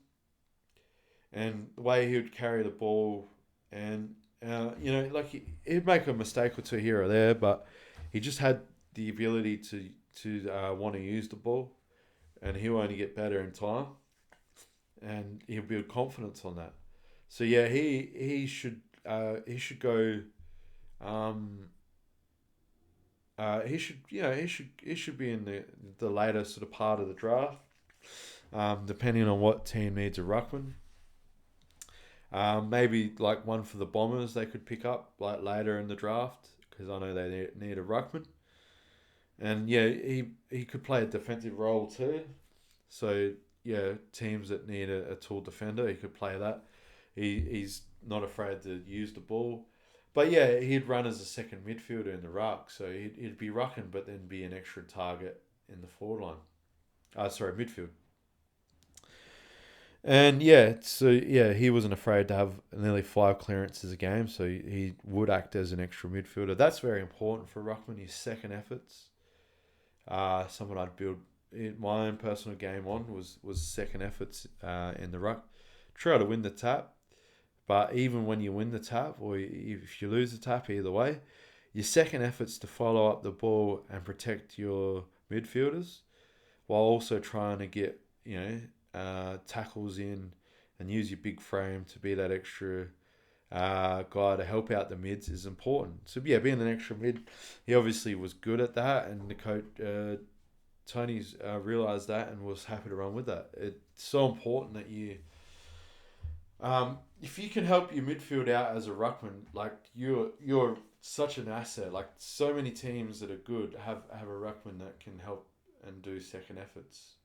And the way he would carry the ball, and he'd make a mistake or two here or there, but he just had the ability to want to use the ball, and he'll only get better in time, and he'll build confidence on that. So yeah, he should go. He should be in the later sort of part of the draft, depending on what team needs a ruckman. Maybe like one for the Bombers they could pick up like later in the draft, because I know they need a ruckman. And yeah, he could play a defensive role too. So yeah, teams that need a tall defender, he could play that. He's not afraid to use the ball. But yeah, he'd run as a second midfielder in the ruck, so he'd be rucking, but then be an extra target in the forward line. Midfield. And yeah, so yeah, he wasn't afraid to have nearly 5 clearances a game, so he would act as an extra midfielder. That's very important for ruckman. His second efforts. Someone I'd build in my own personal game on was second efforts in the ruck. Try to win the tap, but even when you win the tap or if you lose the tap, either way, your second efforts to follow up the ball and protect your midfielders while also trying to get tackles in and use your big frame to be that extra guy to help out the mids is important. So yeah, being an extra mid, he obviously was good at that, and the coach Tony's realised that and was happy to run with that. It's so important that you, if you can help your midfield out as a ruckman, like you're such an asset. Like so many teams that are good have a ruckman that can help and do second efforts.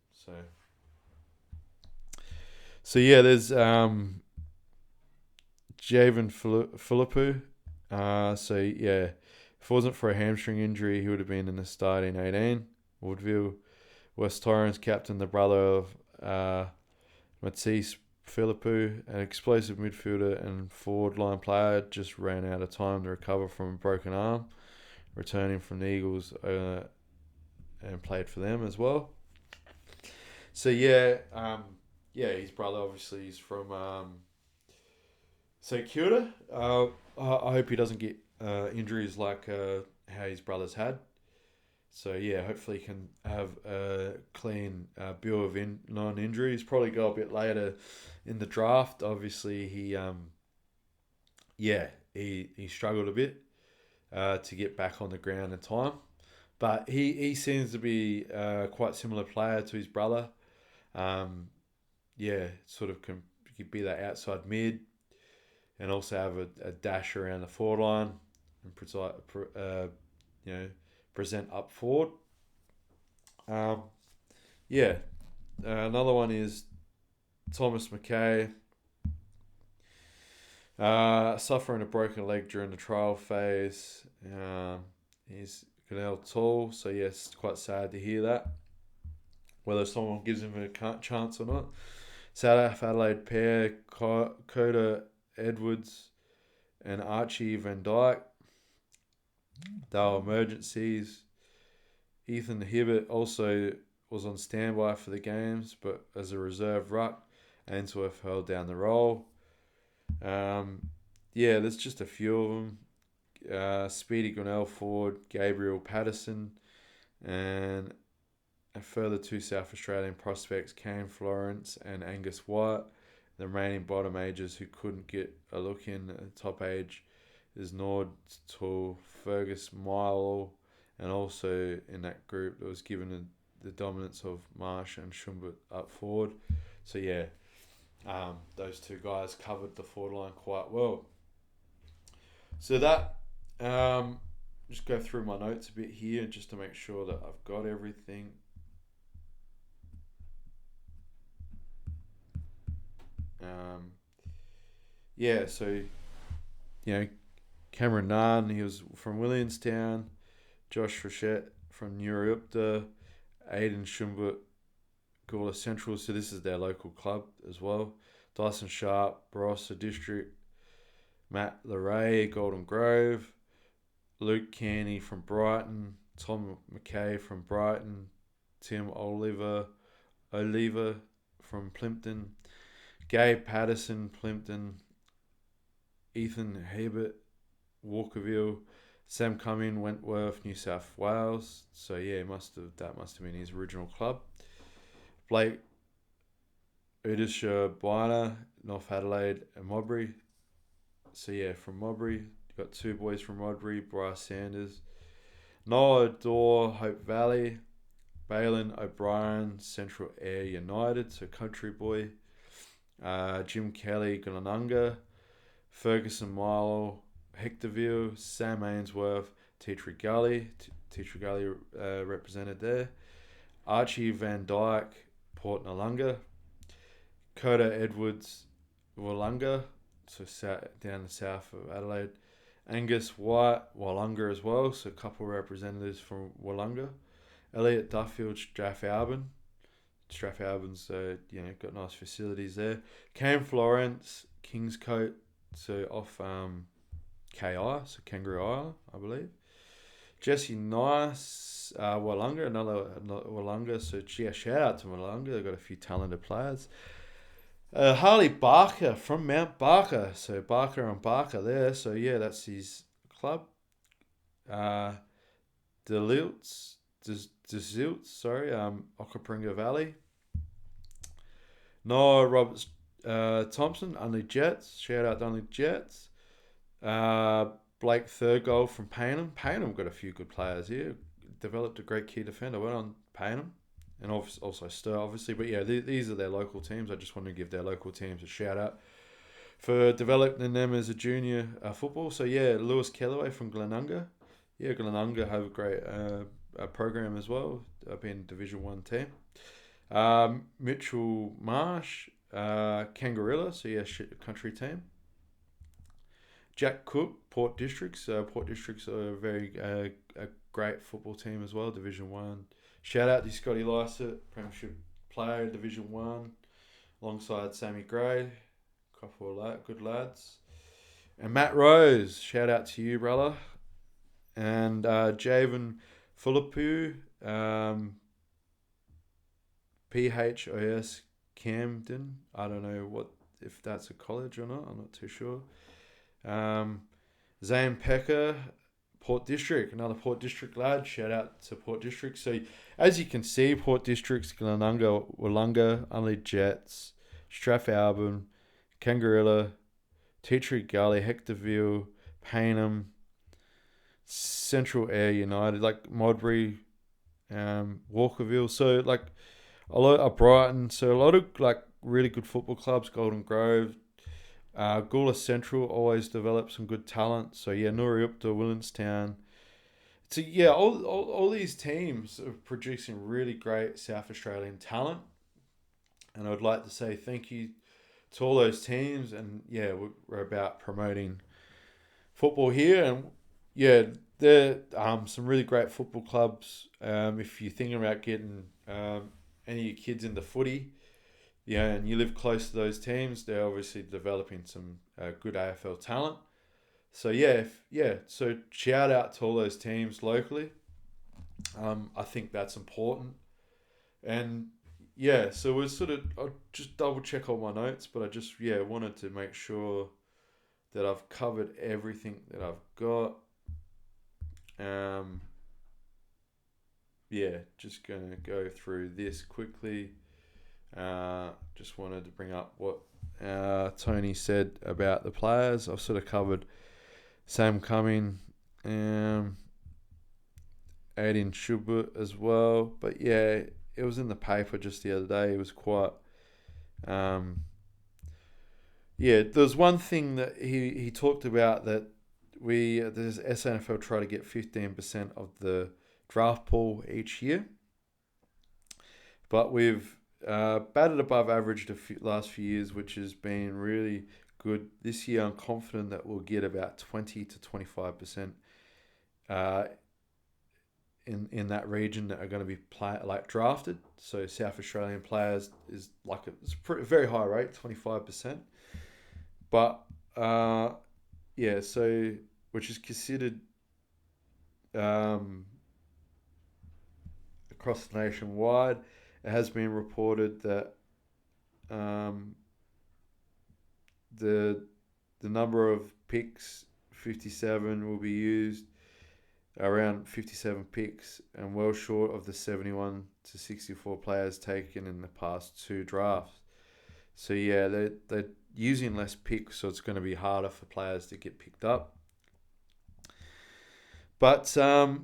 So yeah, there's Javen Philippou. So yeah, if it wasn't for a hamstring injury, he would have been in the starting 18. Woodville, West Torrens captain, the brother of Matisse Philippou, an explosive midfielder and forward line player, just ran out of time to recover from a broken arm, returning from the Eagles and played for them as well. So yeah, his brother obviously is from St Kilda. I hope he doesn't get injuries like how his brother's had. So yeah, hopefully he can have a clean bill of non-injuries. Probably go a bit later in the draft. Obviously he struggled a bit to get back on the ground in time, but he seems to be quite similar player to his brother. Sort of can be that outside mid, and also have a dash around the forward line and present up forward. Another one is Thomas McKay. Suffering a broken leg during the trial phase. He's Goodell tall, so yes, quite sad to hear that. Whether someone gives him a chance or not. South Adelaide pair, Coda Edwards and Archie Van Dyke. They were emergencies. Ethan Hibbert also was on standby for the games, but as a reserve ruck, Ainsworth held down the role. There's just a few of them. Speedy Gunnell forward, Gabriel Patterson, and a further 2 South Australian prospects, Kane Florence and Angus White. The remaining bottom ages who couldn't get a look in at the top age is Nord to Fergus Milo, and also in that group that was given the dominance of Marsh and Shumbut up forward. So yeah, those 2 guys covered the forward line quite well. So that, just go through my notes a bit here just to make sure that I've got everything. Cameron Nunn, he was from Williamstown. Josh Frechette from Newryupta. Aidan Shumbut, Gawler Central, so this is their local club as well. Dyson Sharp, Barossa District. Matt Leray, Golden Grove. Luke Caney from Brighton. Tom McKay from Brighton. Tim Oliver from Plympton. Gabe Patterson, Plympton. Ethan Hebert, Walkerville. Sam Cumming, Wentworth, New South Wales. So yeah, that must have been his original club. Blake Udisha Bwana, North Adelaide and Modbury. So yeah, from Modbury, you've got 2 boys from Modbury, Bryce Sanders. Noah Dorr, Hope Valley. Balin O'Brien, Central Air United, so country boy. Jim Kelly, Gunanunga. Ferguson Milo, Hectorville. Sam Ainsworth, Teatree Gully. Teatree Gully represented there. Archie Van Dyke, Port Nalunga. Coda Edwards, Wollonga, so down the south of Adelaide. Angus White, Wollonga as well, so a couple of representatives from Wollonga. Elliot Duffield, Strathalbyn. Strathalbyn's got nice facilities there. Cam Florence, Kingscote, so off KI, so Kangaroo Island, I believe. Jesse Nice, Wollonga, another Wollonga, so yeah, shout out to Wollonga, they've got a few talented players. Harley Barker from Mount Barker, so Barker and Barker there, so yeah, that's his club. Delilts, Okapringa Valley. Noah Roberts Thompson, Unley Jets. Shout out to Unley Jets. Blake Thurgold from Paynham. Paynham got a few good players here. Developed a great key defender. Went on Paynham. And also Stir, obviously. But yeah, these are their local teams. I just want to give their local teams a shout out for developing them as a junior football. So yeah, Lewis Kellaway from Glenunga. Yeah, Glenunga have a great program as well. Being Division 1 team. Mitchell Marsh, Kangarilla, so yeah, country team. Jack Cook, Port Districts. Port Districts are a very a great football team as well, Division 1. Shout out to Scotty Lysett, Premiership player, Division 1, alongside Sammy Gray, couple of good lads. And Matt Rose, shout out to you, brother. And Javen Philippou, PHOS Camden. I don't know if that's a college or not. I'm not too sure. Zane Pecker, Port District, another Port District lad. Shout out to Port District. So as you can see, Port Districts, Glenunga, Wollonga, Unley Jets, Strathalbyn, Kangarilla, Tea Tree Gully, Hectorville, Paynham, Central Air United, like Modbury, Walkerville. So like a lot of Brighton. So a lot of like really good football clubs. Golden Grove, Gawler Central always develop some good talent. So yeah, Nooriupta, Williamstown. So yeah, all these teams are producing really great South Australian talent, and I'd like to say thank you to all those teams. And yeah, we're about promoting football here, and yeah, there some really great football clubs. If you're thinking about getting any of your kids into footy, yeah, and you live close to those teams, they're obviously developing some good AFL talent. So so shout out to all those teams locally. I think that's important. And yeah, so we're I'll just double check all my notes, but I just wanted to make sure that I've covered everything that I've got. Just gonna go through this quickly. Just wanted to bring up what Tony said about the players. I've sort of covered Sam Cumming, Aiden Schubert as well. But yeah, it was in the paper just the other day. It was quite... there's one thing that he talked about that there's SNFL try to get 15% of the draft pool each year. But we've batted above average the last few years, which has been really good. This year, I'm confident that we'll get about 20 to 25% in that region that are going to be drafted. So South Australian players is very high rate, 25%. But which is considered across nationwide. It has been reported that the number of picks, 57, will be used, around 57 picks, and well short of the 71 to 64 players taken in the past two drafts. So yeah, they're using less picks, so it's going to be harder for players to get picked up. But I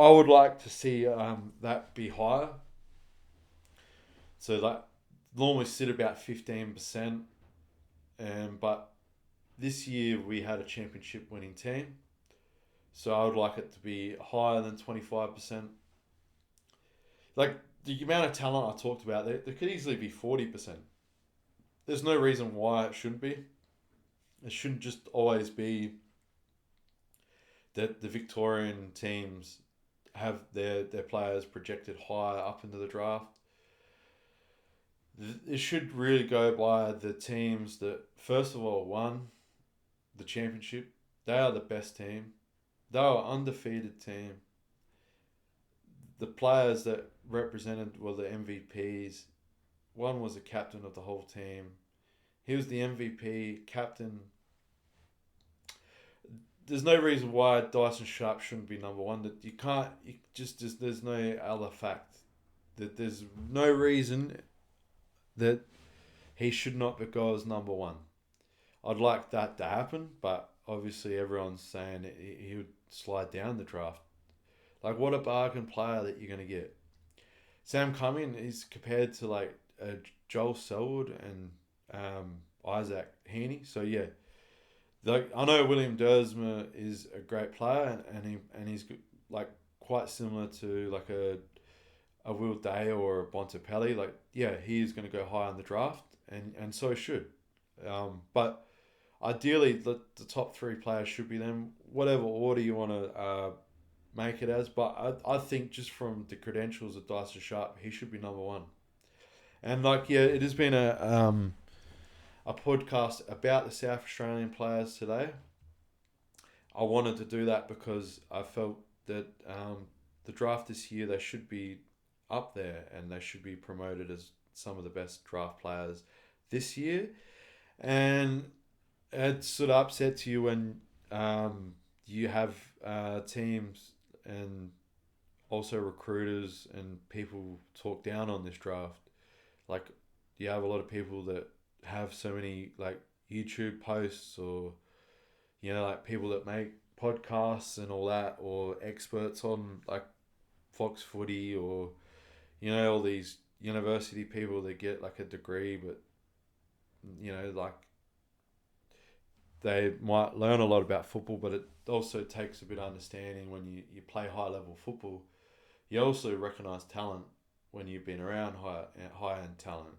would like to see that be higher. So that normally sit about 15%, but this year we had a championship winning team, so I would like it to be higher than 25%. Like the amount of talent I talked about, there could easily be 40%. there's no reason why it shouldn't be. It shouldn't just always be that the Victorian teams have their players projected higher up into the draft. It should really go by the teams that, first of all, won the championship. They are the best team. They are undefeated team. The players that represented were the MVPs. One was the captain of the whole team. He was the MVP, captain. There's no reason why Dyson Sharp shouldn't be number one. That you can't. You just there's no other fact. That there's no reason that he should not go as number one. I'd like that to happen, but obviously everyone's saying he would slide down the draft. Like, what a bargain player that you're going to get. Sam Cumming is compared to like Joel Selwood and Isaac Heaney. So yeah, like I know William Dersma is a great player and he's like quite similar to like a Will Day or a Bontempelli. Like yeah, he is going to go high on the draft and so should. But ideally the top three players should be them. Whatever order you want to make it as, but I think just from the credentials of Dyson Sharp, he should be number one. And like yeah, it has been a podcast about the South Australian players today. I wanted to do that because I felt that the draft this year they should be up there and they should be promoted as some of the best draft players this year. And it sort of upsets you when you have teams and also recruiters and people talk down on this draft. Like you have a lot of people that have so many like YouTube posts or like people that make podcasts and all that, or experts on like Fox Footy, or all these university people that get like a degree but like they might learn a lot about football, but it also takes a bit of understanding when you play high level football. You also recognise talent when you've been around high end talent,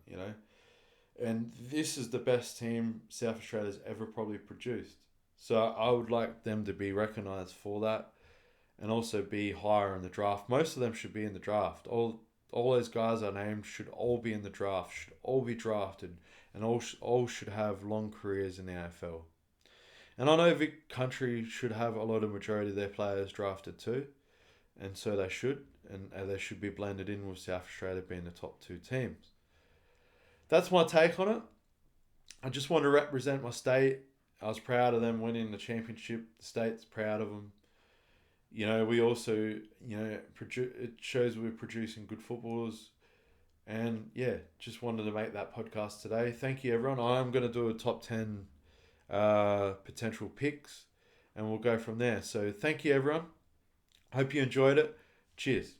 And this is the best team South Australia's ever probably produced. So I would like them to be recognised for that and also be higher in the draft. Most of them should be in the draft. All those guys I named should all be in the draft, should all be drafted, and all should have long careers in the AFL. And I know Vic Country should have a lot of majority of their players drafted too, and so they should, and they should be blended in with South Australia being the top two teams. That's my take on it. I just want to represent my state. I was proud of them winning the championship. The state's proud of them. We also, it shows we're producing good footballers. And yeah, just wanted to make that podcast today. Thank you, everyone. I'm going to do a top 10 potential picks and we'll go from there. So thank you, everyone. Hope you enjoyed it. Cheers.